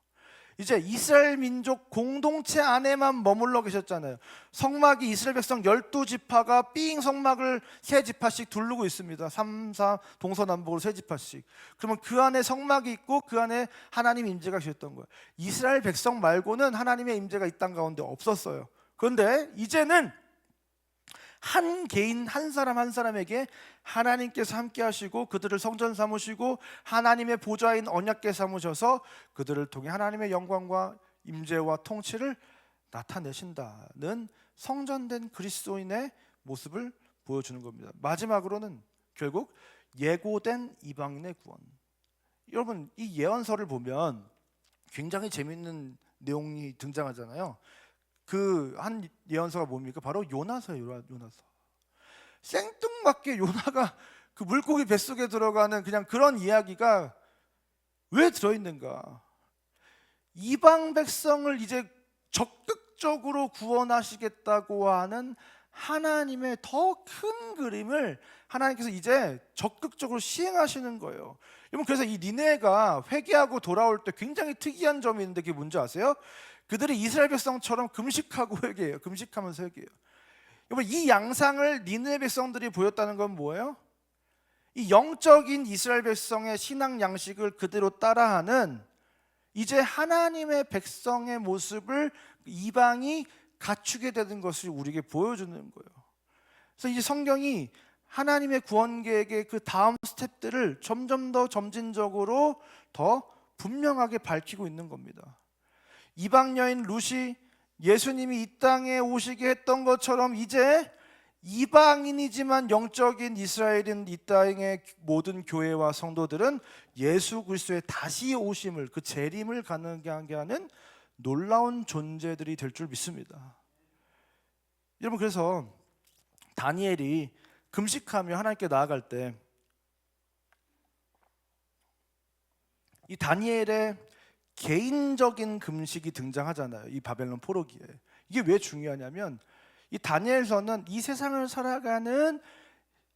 이제 이스라엘 민족 공동체 안에만 머물러 계셨잖아요. 성막이 이스라엘 백성 12지파가 삥 성막을 3지파씩 두르고 있습니다. 3, 4 동서남북으로 3지파씩. 그러면 그 안에 성막이 있고 그 안에 하나님 임재가 계셨던 거예요. 이스라엘 백성 말고는 하나님의 임재가 이 땅 가운데 없었어요. 그런데 이제는 한 개인 한 사람 한 사람에게 하나님께서 함께 하시고 그들을 성전 삼으시고 하나님의 보좌인 언약궤 삼으셔서 그들을 통해 하나님의 영광과 임재와 통치를 나타내신다는 성전된 그리스도인의 모습을 보여주는 겁니다. 마지막으로는 결국 예고된 이방인의 구원. 여러분, 이 예언서를 보면 굉장히 재밌는 내용이 등장하잖아요. 그 한 예언서가 뭡니까? 바로 요나서예요. 요나서. 생뚱맞게 요나가 그 물고기 뱃속에 들어가는 그냥 그런 이야기가 왜 들어있는가? 이방 백성을 이제 적극 적극적으로 구원하시겠다고 하는 하나님의 더 큰 그림을 하나님께서 이제 적극적으로 시행하시는 거예요. 여러분, 그래서 이 니네가 회개하고 돌아올 때 굉장히 특이한 점이 있는데 그게 뭔지 아세요? 그들이 이스라엘 백성처럼 금식하고 회개해요. 금식하면서 회개해요. 여러분, 이 양상을 니네 백성들이 보였다는 건 뭐예요? 이 영적인 이스라엘 백성의 신앙 양식을 그대로 따라하는 이제 하나님의 백성의 모습을 이방이 갖추게 되는 것을 우리에게 보여주는 거예요. 그래서 이제 성경이 하나님의 구원 계획의 그 다음 스텝들을 점점 더 점진적으로 더 분명하게 밝히고 있는 겁니다. 이방 여인 룻이 예수님이 이 땅에 오시게 했던 것처럼 이제 이방인이지만 영적인 이스라엘인 이 땅의 모든 교회와 성도들은 예수 그리스도의 다시 오심을, 그 재림을 가능하게 하는 놀라운 존재들이 될 줄 믿습니다. 여러분, 그래서 다니엘이 금식하며 하나님께 나아갈 때 이 다니엘의 개인적인 금식이 등장하잖아요. 이 바벨론 포로기에. 이게 왜 중요하냐면 이 다니엘서는 이 세상을 살아가는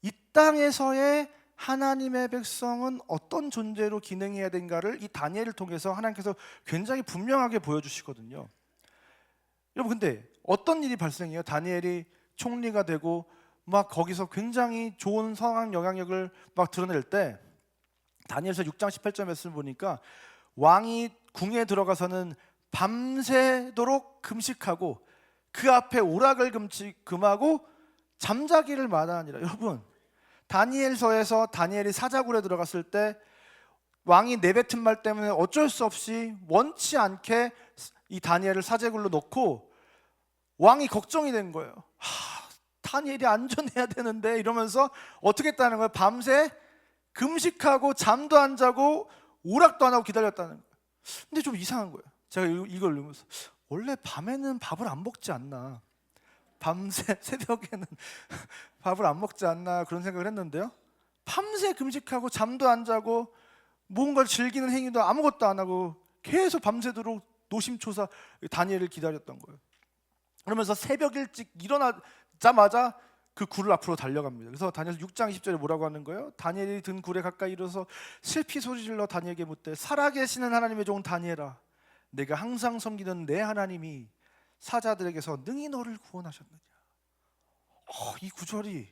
이 땅에서의 하나님의 백성은 어떤 존재로 기능해야 되는가를 이 다니엘을 통해서 하나님께서 굉장히 분명하게 보여주시거든요. 여러분, 근데 어떤 일이 발생해요? 다니엘이 총리가 되고 막 거기서 굉장히 좋은 성황 영향력을 막 드러낼 때 다니엘서 6장 18절 말씀 보니까 왕이 궁에 들어가서는 밤새도록 금식하고 그 앞에 오락을 금하고 잠자기를 마다하니라. 여러분, 다니엘서에서 다니엘이 사자굴에 들어갔을 때 왕이 내뱉은 말 때문에 어쩔 수 없이 원치 않게 이 다니엘을 사제굴로 넣고 왕이 걱정이 된 거예요. 다니엘이 안전해야 되는데 이러면서 어떻게 했다는 거예요? 밤새 금식하고 잠도 안 자고 오락도 안 하고 기다렸다는 거예요. 근데 좀 이상한 거예요. 제가 이걸 읽으면서 원래 밤에는 밥을 안 먹지 않나, 밤새 새벽에는 밥을 안 먹지 않나 그런 생각을 했는데요, 밤새 금식하고 잠도 안 자고 뭔가를 즐기는 행위도 아무것도 안 하고 계속 밤새도록 노심초사 다니엘을 기다렸던 거예요. 그러면서 새벽 일찍 일어나자마자 그 굴을 앞으로 달려갑니다. 그래서 다니엘 6장 20절에 뭐라고 하는 거예요? 다니엘이 든 굴에 가까이 이르러서 슬피 소리질러 다니엘에게 묻되 살아계시는 하나님의 종 다니엘아, 내가 항상 섬기는 내 하나님이 사자들에게서 능히 너를 구원하셨느냐. 이 구절이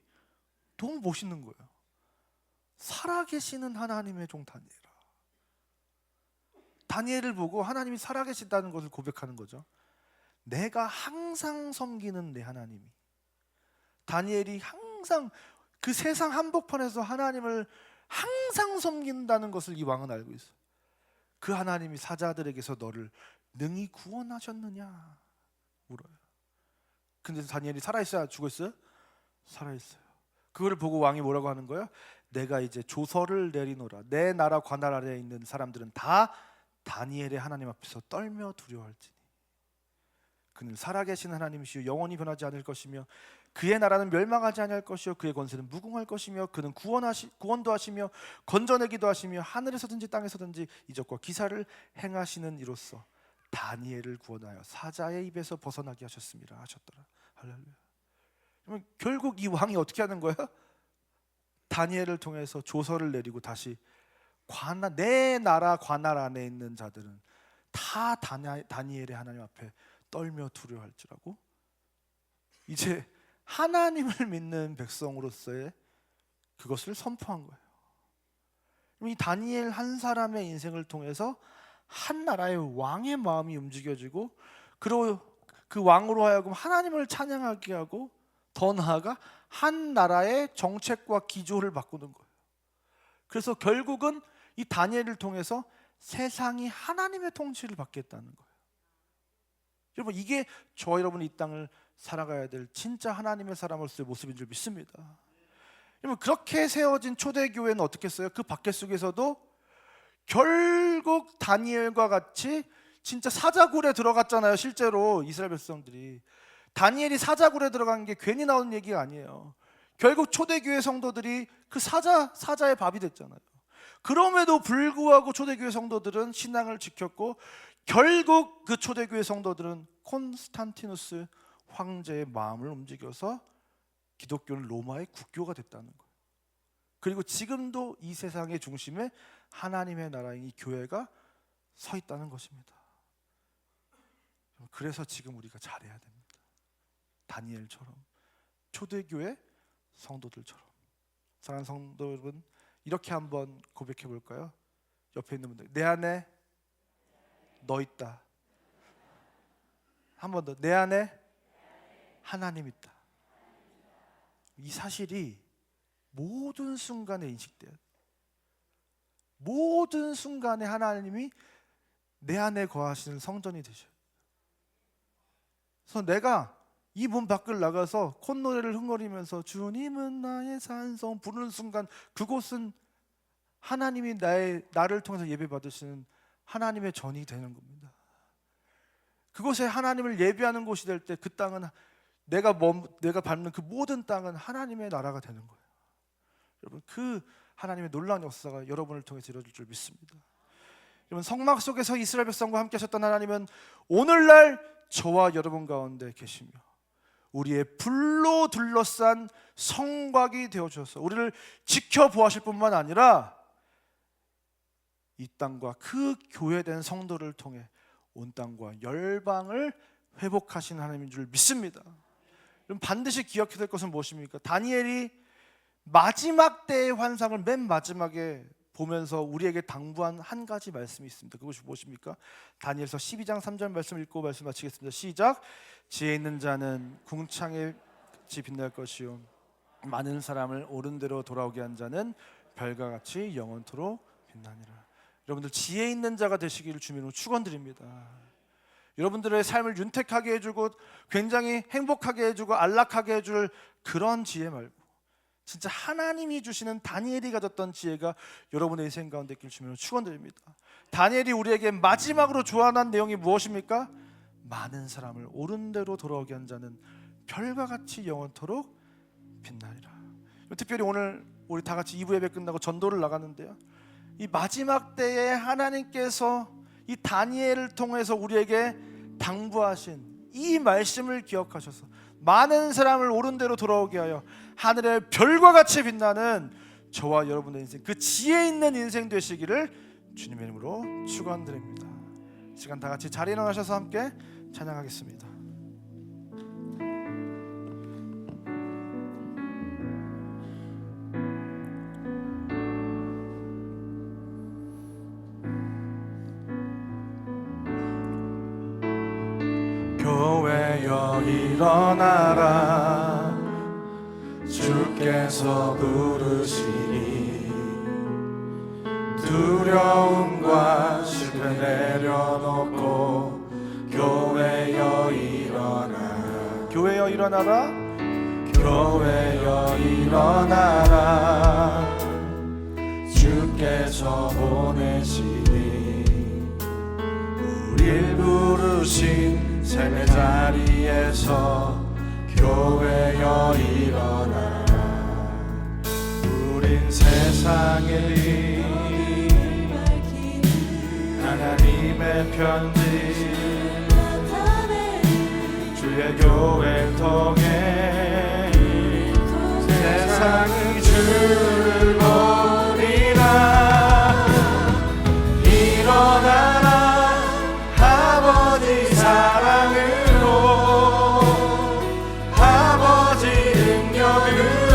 너무 멋있는 거예요. 살아계시는 하나님의 종 다니엘아. 다니엘을 보고 하나님이 살아계신다는 것을 고백하는 거죠. 내가 항상 섬기는 내 하나님이. 다니엘이 항상 그 세상 한복판에서 하나님을 항상 섬긴다는 것을 이 왕은 알고 있어요. 그 하나님이 사자들에게서 너를 능히 구원하셨느냐 물어요. 근데 다니엘이 살아있어요? 죽었어요? 살아있어요. 그거를 보고 왕이 뭐라고 하는 거예요? 내가 이제 조서를 내리노라. 내 나라 관할 아래에 있는 사람들은 다 다니엘의 하나님 앞에서 떨며 두려워할지니 그는 살아계신 하나님이시요 영원히 변하지 않을 것이며 그의 나라는 멸망하지 아니할 것이요 그의 권세는 무궁할 것이며 그는 구원도 하시며 건져내기도 하시며 하늘에서든지 땅에서든지 이적과 기사를 행하시는 이로써 다니엘을 구원하여 사자의 입에서 벗어나게 하셨습니다 하셨더라. 할렐루야. 결국 이 왕이 어떻게 하는 거예요? 다니엘을 통해서 조서를 내리고 다시 내 나라 관할 안에 있는 자들은 다 다니엘의 하나님 앞에 떨며 두려워할지라고 이제 하나님을 믿는 백성으로서의 그것을 선포한 거예요. 이 다니엘 한 사람의 인생을 통해서 한 나라의 왕의 마음이 움직여지고 그리고 그 왕으로 하여금 하나님을 찬양하게 하고 더 나아가 한 나라의 정책과 기조를 바꾸는 거예요. 그래서 결국은 이 다니엘을 통해서 세상이 하나님의 통치를 받겠다는 거예요. 여러분, 이게 저와 여러분이 이 땅을 살아가야 될 진짜 하나님의 사람으로서의 모습인 줄 믿습니다. 여러분, 그렇게 세워진 초대교회는 어떻게 했어요? 그 박해 속에서도 결국 다니엘과 같이 진짜 사자굴에 들어갔잖아요. 실제로 이스라엘 백성들이 다니엘이 사자굴에 들어간 게 괜히 나오는 얘기가 아니에요. 결국 초대교회 성도들이 그 사자의 밥이 됐잖아요. 그럼에도 불구하고 초대교회 성도들은 신앙을 지켰고 결국 그 초대교회 성도들은 콘스탄티누스 황제의 마음을 움직여서 기독교는 로마의 국교가 됐다는 거예요. 그리고 지금도 이 세상의 중심에 하나님의 나라인 이 교회가 서 있다는 것입니다. 그래서 지금 우리가 잘해야 됩니다. 다니엘처럼, 초대교회 성도들처럼. 사랑하는 성도 여러분, 이렇게 한번 고백해 볼까요? 옆에 있는 분들, 내 안에 너 있다. 한 번 더, 내 안에 하나님 있다. 이 사실이 모든 순간에 인식돼요. 모든 순간에 하나님이 내 안에 거하시는 성전이 되셔요. 그래서 내가 이 문 밖을 나가서 콧노래를 흥얼이면서 주님은 나의 산성 부르는 순간, 그곳은 하나님이 나를 통해서 예배 받으시는 하나님의 전이 되는 겁니다. 그곳에 하나님을 예배하는 곳이 될 때 그 땅은 내가 밟는 그 모든 땅은 하나님의 나라가 되는 거예요. 여러분, 그 하나님의 놀라운 역사가 여러분을 통해서 이루어질 줄 믿습니다. 여러분, 성막 속에서 이스라엘 백성과 함께 하셨던 하나님은 오늘날 저와 여러분 가운데 계시며 우리의 불로 둘러싼 성곽이 되어주셔서 우리를 지켜보아실 뿐만 아니라 이 땅과 그 교회된 성도를 통해 온 땅과 열방을 회복하신 하나님인 줄 믿습니다. 그럼 반드시 기억해야 될 것은 무엇입니까? 다니엘이 마지막 때의 환상을 맨 마지막에 보면서 우리에게 당부한 한 가지 말씀이 있습니다. 그것이 무엇입니까? 다니엘서 12장 3절 말씀 읽고 말씀 마치겠습니다. 시작. 지혜 있는 자는 궁창에 같이 빛날 것이요 많은 사람을 옳은 대로 돌아오게 한 자는 별과 같이 영원토록 빛나니라. 여러분들, 지혜 있는 자가 되시기를 주님으로 축원드립니다. 여러분들의 삶을 윤택하게 해주고 굉장히 행복하게 해주고 안락하게 해줄 그런 지혜 말고 진짜 하나님이 주시는 다니엘이 가졌던 지혜가 여러분의 인생 가운데 있길 주님으로 축원드립니다. 다니엘이 우리에게 마지막으로 조언한 내용이 무엇입니까? 많은 사람을 옳은 대로 돌아오게 한 자는 별과 같이 영원토록 빛나리라. 특별히 오늘 우리 다 같이 2부 예배 끝나고 전도를 나갔는데요, 이 마지막 때에 하나님께서 이 다니엘을 통해서 우리에게 당부하신 이 말씀을 기억하셔서 많은 사람을 옳은 대로 돌아오게 하여 하늘의 별과 같이 빛나는 저와 여러분의 인생, 그 지혜 있는 인생 되시기를 주님의 이름으로 축원드립니다. 시간 다 같이 자리에 일어나셔서 함께 찬양하겠습니다. 교회여 일어나라, 주께서 부르시니 두려움과 실패 내려놓고 교회여 일어나라. 교회여 일어나라. 교회여 일어나라. 주께서 보내시니 우릴 부르신 삶의 자리에서 교회여 일어나라. 우린 세상에 하나님의 편지 주의 교회 통해 세상의 주를 보리라. 일어나라 아버지 사랑으로, 아버지 능력으로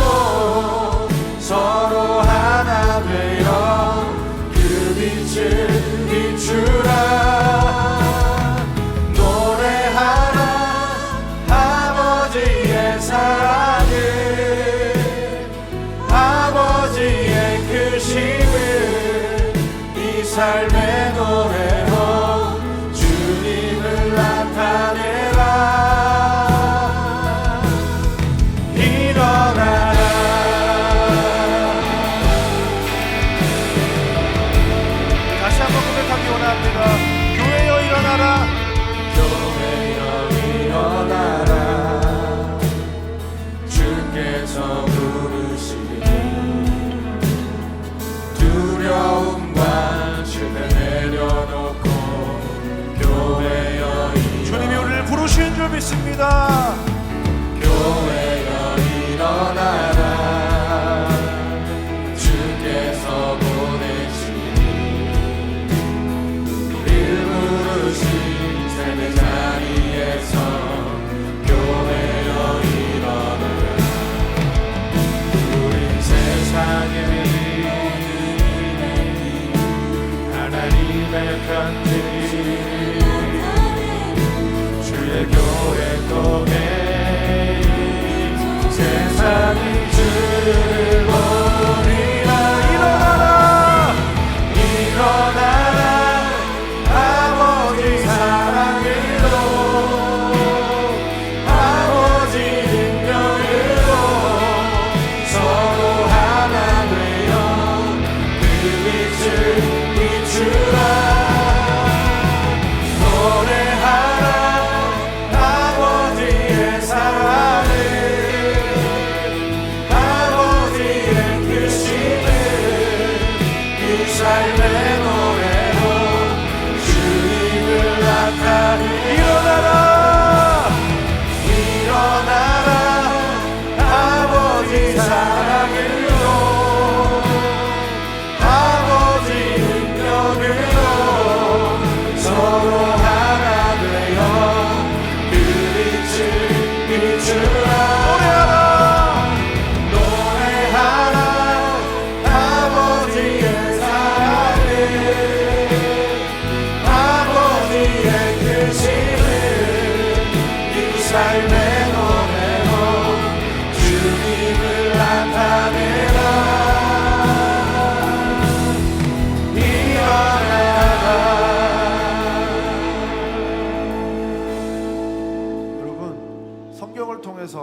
서로 하나 되어 그 빛을 비추라. 노래하라 아버지의 사랑을, 아버지의 크심을 이 삶의 노래로 주님을 나타내라. 일어나라. 다시 한번 고백하기 원합니다. 교회여 일어나라. 교회여 일어나라. 주께서 부르시니 두려움과 실패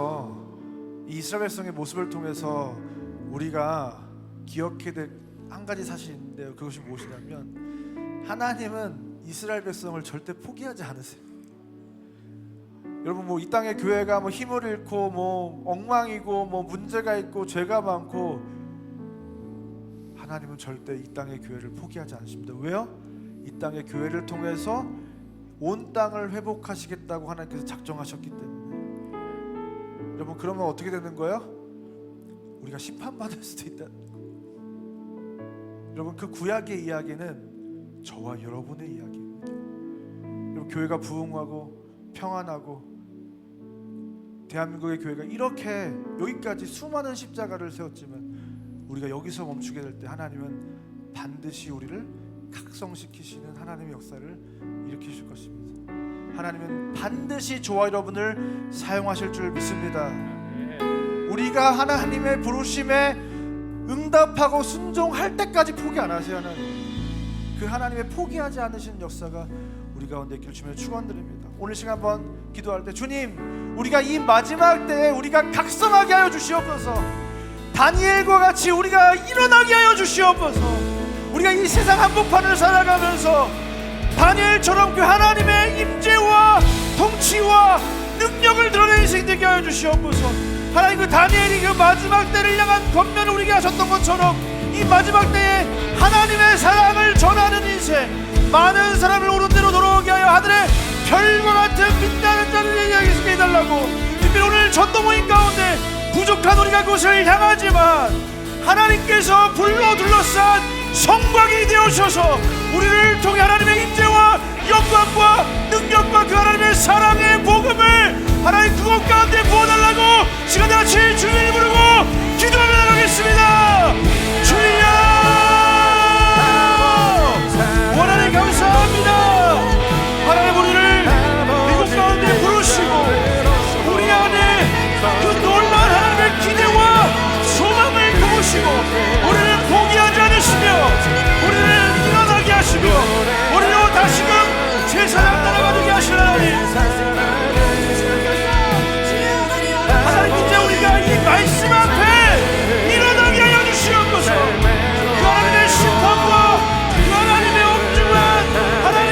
통해서 이 이스라엘 백성의 모습을 통해서 우리가 기억해야 될 한 가지 사실이 있는데요. 그것이 무엇이냐면 하나님은 이스라엘 백성을 절대 포기하지 않으세요. 여러분 뭐 이 땅의 교회가 뭐 힘을 잃고 뭐 엉망이고 뭐 문제가 있고 죄가 많고 하나님은 절대 이 땅의 교회를 포기하지 않으십니다. 왜요? 이 땅의 교회를 통해서 온 땅을 회복하시겠다고 하나님께서 작정하셨기 때문에. 여러분 그러면 어떻게 되는 거예요? 우리가 심판받을 수도 있다는 거예요. 여러분 그 구약의 이야기는 저와 여러분의 이야기입니다. 여러분 교회가 부흥하고 평안하고 대한민국의 교회가 이렇게 여기까지 수많은 십자가를 세웠지만 우리가 여기서 멈추게 될 때 하나님은 반드시 우리를 각성시키시는 하나님의 역사를 일으키실 것입니다. 하나님은 반드시 저와 여러분을 사용하실 줄 믿습니다. 우리가 하나님의 부르심에 응답하고 순종할 때까지 포기 안 하세요. 하나님 그 하나님의 포기하지 않으시는 역사가 우리 가운데 있기를 주님의 축원드립니다. 오늘 시간 한번 기도할 때 주님 우리가 이 마지막 때에 우리가 각성하게 하여 주시옵소서. 다니엘과 같이 우리가 일어나게 하여 주시옵소서. 우리가 이 세상 한복판을 살아가면서 다니엘처럼 그 하나님의 임재와 통치와 능력을 드러내는 인생 되게 하여 주시옵소서. 하나님 그 다니엘이 그 마지막 때를 향한 권면을 우리에게 하셨던 것처럼 이 마지막 때에 하나님의 사랑을 전하는 인생, 많은 사람을 옳은 대로 돌아오게 하여 하늘의 별과 같은 빛나는 자를 이야기하게 해달라고. 특별히 오늘 전도 모임 가운데 부족한 우리가 그곳을 향하지만 하나님께서 불러 둘러싼 성곽이 되어주셔서 우리를 통해 하나님의 임재와 영광과 능력과 그 하나님의 사랑의 복음을 하나님 그곳 가운데 부어달라고 시간 같이 주님을 부르고 기도하며 나가겠습니다. 주여 원하님 감사합니다. 하나님 우리를 이곳 가운데 부르시고 우리 안에 그 놀라운 하나님의 기대와 소망을 부으시고 우리를 포기하지 않으시며 우리를 일어나게 하시며 우리를 다시금 세상을 따라가게 하시는 하나님 이제 우리가 이 말씀 앞에 일어나게 하여 주시옵소서. 그 하나님의 심판과 그 하나님의 엄중한 하나님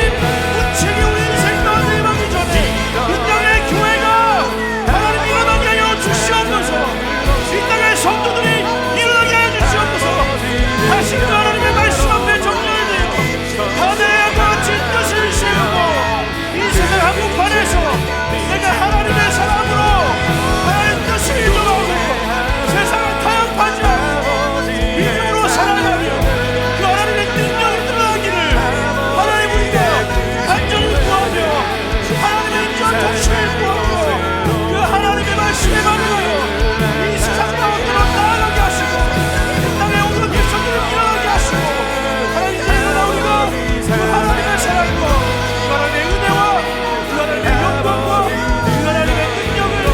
문책이 우리 인생 가운데 임하기 전에 이 땅의 교회가 하나님 일어나게 하여 주시옵소서. 이 땅의 성도들이 일어나게 하여 주시옵소서. 다시 그 하나님의 말씀 앞에 정렬되어 하늘의 같이 뜻을 세우고 이 세상 한복판에서 내가 하나님의 사랑으로 하나님의 뜻을 이루어가고 세상을 타협하지 않고 믿음으로 살아가며 그 하나님의 능력이 드러나기를 하나님 우리가 간절히 구하며 하나님의 인전 통치를 구하고 그 하나님의 말씀에 반응하여 이 세상 가운데로 나아가게 하시고 이 땅의 모든 백성들을 일어나게 하시고 하나님 일어나 우리가 그 하나님의 사랑과 그 하나님의 은혜와 그 하나님의 영광과 그 하나님의 능력을 그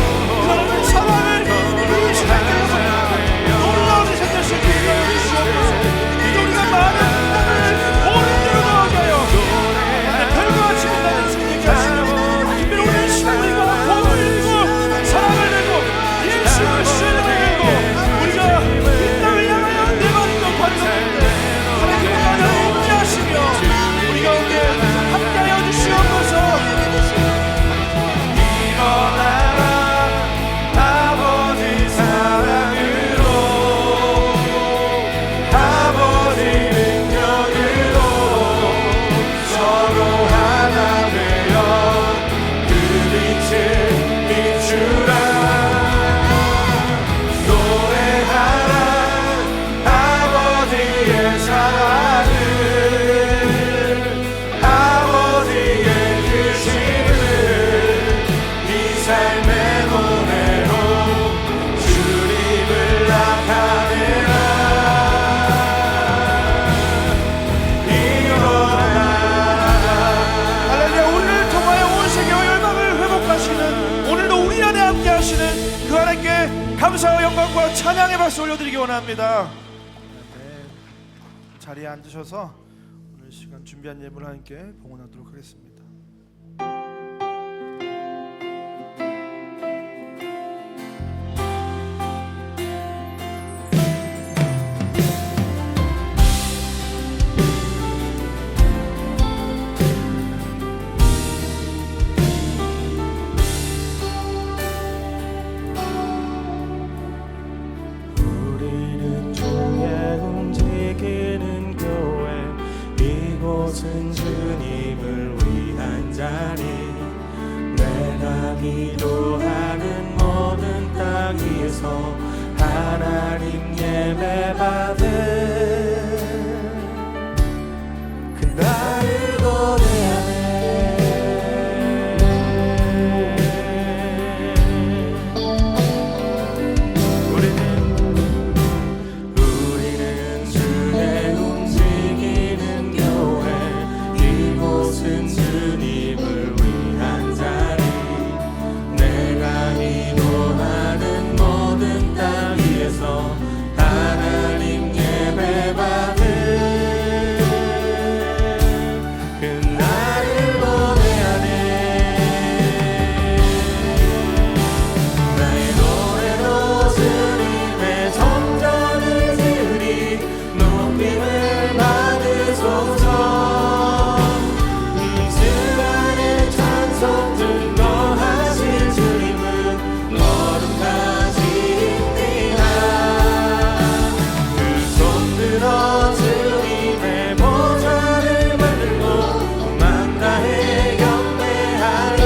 하나님의 사랑을 이 세상에 놀라운 세상을 주시옵소서. 이제 우리가 많은 땅을 옳은 대로 나가게 하여 하나님의 별과 같이 빛나는 생명이 하시며 특별히 오늘 이 시간 우리가 복음을 읽고 사랑을 내고 예수를 신뢰를 내고 우리가 이 땅을 향하여 내발인 것 반성인데 하나님께서 하나님 임재하시며 우리 가운데 함께하여 주시옵소서. 일어나라 아버지 사랑으로 아버지 능력으로 서로 하나 되어 그 빛을 비추라. 노래하라 아버지의 사랑을 아버지의 주심을 이 삶의 노래로 주님을 나타내라. 할렐루야. 우리를 통하여 온 세계와 열방을 회복하시는 오늘도 우리 안에 함께 하시는 그 하나님께 감사와 영광과 찬양의 박수 올려드리기 원합니다. 네, 자리에 앉으셔서 오늘 시간 준비한 예물을 하나님께 봉헌하도록 하겠습니다. 이곳은 주님을 위한 자리. 내가 기도하는 모든 땅 위에서 하나님 예배받은 그날을 고대하네. 우리는 주의 움직이는 교회. 이곳은 주님을 위한 자리. 내가 기도하는 모든 땅 위에서 하나님 예배받은 그날을 고대하네. 나의 노래로 주님의 성전을 지으리. 높임을 받으소서. 이 시간의 찬송 증거하실 주님은 거룩하십니다. 그 손 들어 주님의 보좌를 만들고 만 다해 경배하는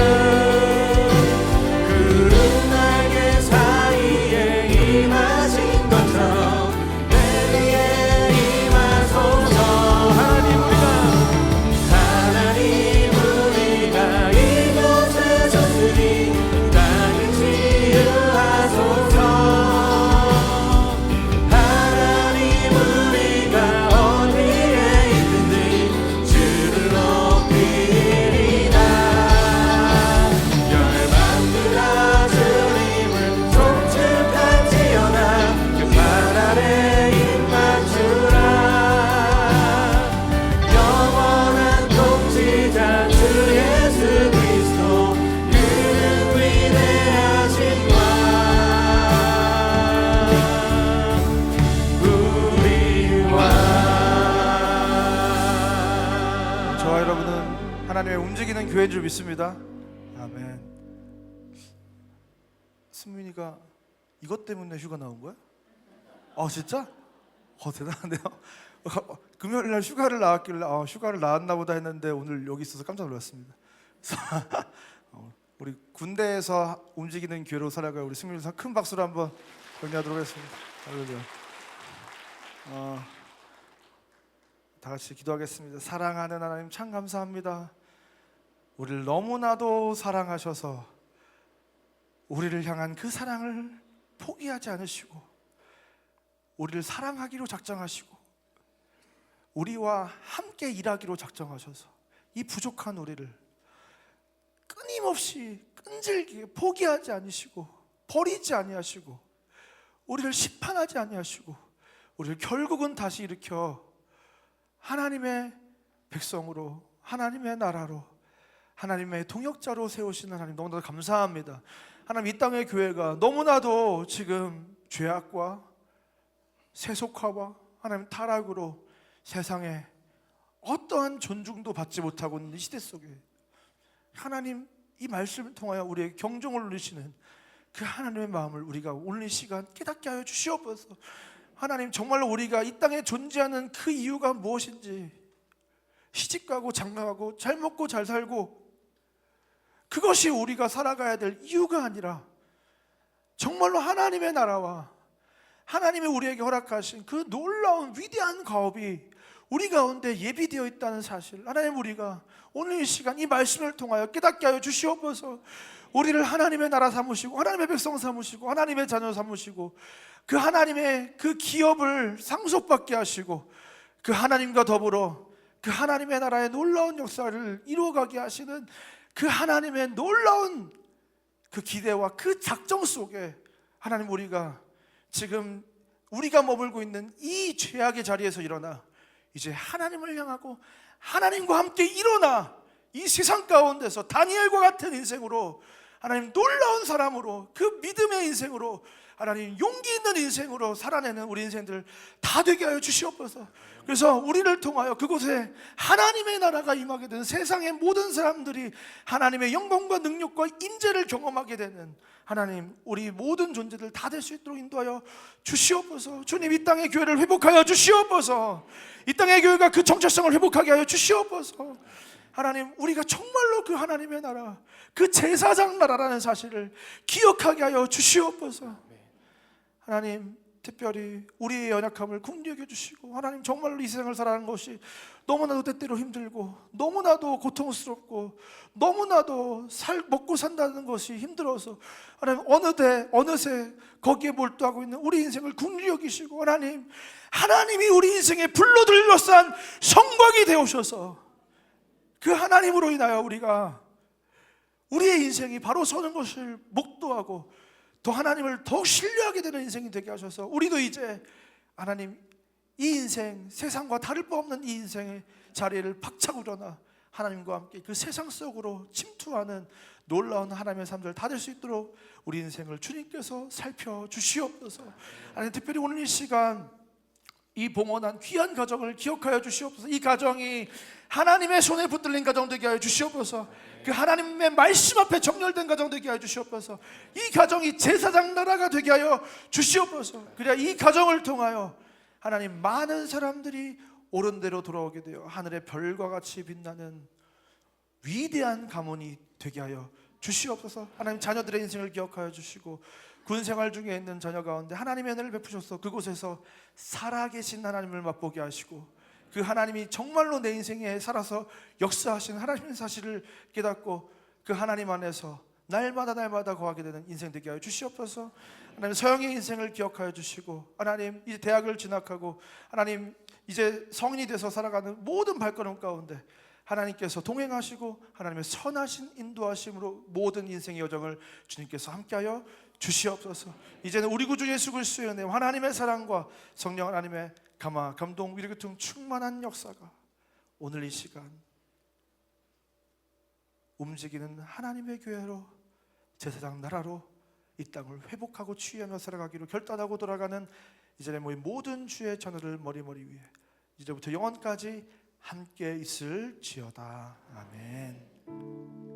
구름 날개 사이에 임하신 것처럼 내 위에 임하소서. 하나님 우리가 이곳에 섰으니 땅을 치유하소서. 하나님 우리가 어디에 있든지 주를 높이리라. 열방들아 주님을 송축할지어다. 그 발 아래 입 맞추라. 영원한 통치자 주 예수 그리스도. 그는 위대하신 왕 우리 왕. 저와 여러분은 하나님의 움직이는 교회인 줄 믿습니다. 아멘. 승민이가 이것 때문에 휴가 나온 거야? 진짜? 대단한데요. 금요일 날 휴가를 나왔길래 휴가를 나왔나 보다 했는데 오늘 여기 있어서 깜짝 놀랐습니다. 그래서 우리 군대에서 움직이는 교회로 살아갈 우리 승민이 큰 박수로 한번 격려하도록 하겠습니다. 할렐루야. 다 같이 기도하겠습니다. 사랑하는 하나님 참 감사합니다. 우리를 너무나도 사랑하셔서 우리를 향한 그 사랑을 포기하지 않으시고 우리를 사랑하기로 작정하시고 우리와 함께 일하기로 작정하셔서 이 부족한 우리를 끊임없이 끈질기게 포기하지 않으시고 버리지 아니하시고 우리를 심판하지 아니하시고 우리를 결국은 다시 일으켜 하나님의 백성으로 하나님의 나라로 하나님의 동역자로 세우신 하나님 너무나도 감사합니다. 하나님 이 땅의 교회가 너무나도 지금 죄악과 세속화와 하나님 타락으로 세상에 어떠한 존중도 받지 못하고 있는 이 시대 속에 하나님 이 말씀을 통하여 우리의 경종을 울리시는 그 하나님의 마음을 우리가 오늘 이 시간 깨닫게 하여 주시옵소서. 하나님 정말로 우리가 이 땅에 존재하는 그 이유가 무엇인지 시집가고 장가가고 잘 먹고 잘 살고 그것이 우리가 살아가야 될 이유가 아니라 정말로 하나님의 나라와 하나님이 우리에게 허락하신 그 놀라운 위대한 가업이 우리 가운데 예비되어 있다는 사실 하나님 우리가 오늘 이 시간 이 말씀을 통하여 깨닫게 하여 주시옵소서. 우리를 하나님의 나라 삼으시고 하나님의 백성 삼으시고 하나님의 자녀 삼으시고 그 하나님의 그 기업을 상속받게 하시고 그 하나님과 더불어 그 하나님의 나라의 놀라운 역사를 이루어가게 하시는 그 하나님의 놀라운 그 기대와 그 작정 속에 하나님 우리가 지금 우리가 머물고 있는 이 죄악의 자리에서 일어나 이제 하나님을 향하고 하나님과 함께 일어나 이 세상 가운데서 다니엘과 같은 인생으로 하나님 놀라운 사람으로 그 믿음의 인생으로 하나님 용기 있는 인생으로 살아내는 우리 인생들 다 되게 하여 주시옵소서. 그래서 우리를 통하여 그곳에 하나님의 나라가 임하게 되는 세상의 모든 사람들이 하나님의 영광과 능력과 임재를 경험하게 되는 하나님 우리 모든 존재들 다 될 수 있도록 인도하여 주시옵소서. 주님 이 땅의 교회를 회복하여 주시옵소서. 이 땅의 교회가 그 정체성을 회복하게 하여 주시옵소서. 하나님 우리가 정말로 그 하나님의 나라, 그 제사장 나라라는 사실을 기억하게 하여 주시옵소서. 하나님 특별히 우리의 연약함을 긍휼히 여겨주시고, 하나님 정말로 이 세상을 살아가는 것이 너무나도 때때로 힘들고 너무나도 고통스럽고 너무나도 먹고 산다는 것이 힘들어서 하나님 어느새 거기에 몰두하고 있는 우리 인생을 긍휼히 여기시고, 하나님이 우리 인생에 불로 둘러싼 성곽이 되어오셔서 그 하나님으로 인하여 우리가 우리의 인생이 바로 서는 것을 목도하고 또 하나님을 더욱 신뢰하게 되는 인생이 되게 하셔서, 우리도 이제 하나님 이 인생, 세상과 다를 바 없는 이 인생의 자리를 박차고 일어나 하나님과 함께 그 세상 속으로 침투하는 놀라운 하나님의 삶들 다 될 수 있도록 우리 인생을 주님께서 살펴주시옵소서. 하나님 특별히 오늘 이 시간 이 봉헌한 귀한 가정을 기억하여 주시옵소서. 이 가정이 하나님의 손에 붙들린 가정 되게 하여 주시옵소서. 그 하나님의 말씀 앞에 정렬된 가정 되게 하여 주시옵소서. 이 가정이 제사장 나라가 되게 하여 주시옵소서. 그래야 이 가정을 통하여 하나님 많은 사람들이 옳은 대로 돌아오게 되어 하늘의 별과 같이 빛나는 위대한 가문이 되게 하여 주시옵소서. 하나님 자녀들의 인생을 기억하여 주시고, 군생활 중에 있는 자녀 가운데 하나님의 은혜를 베푸셔서 그곳에서 살아계신 하나님을 맛보게 하시고, 그 하나님이 정말로 내 인생에 살아서 역사하신 하나님의 사실을 깨닫고 그 하나님 안에서 날마다 거하게 되는 인생 되게 하여 주시옵소서. 하나님 서영의 인생을 기억하여 주시고, 하나님 이제 대학을 진학하고 하나님 이제 성인이 돼서 살아가는 모든 발걸음 가운데 하나님께서 동행하시고 하나님의 선하신 인도하심으로 모든 인생의 여정을 주님께서 함께하여 주시옵소서. 이제는 우리 구주 예수 그리스도의 은혜, 하나님의 사랑과 성령 하나님의 감화, 감동, 위로 같은 충만한 역사가 오늘 이 시간 움직이는 하나님의 교회로, 제사장 나라로 이 땅을 회복하고 치유하며 살아가기로 결단하고 돌아가는 이전에 모인 모든 주의 자녀들 머리 위에 이제부터 영원까지 함께 있을지어다. 아멘.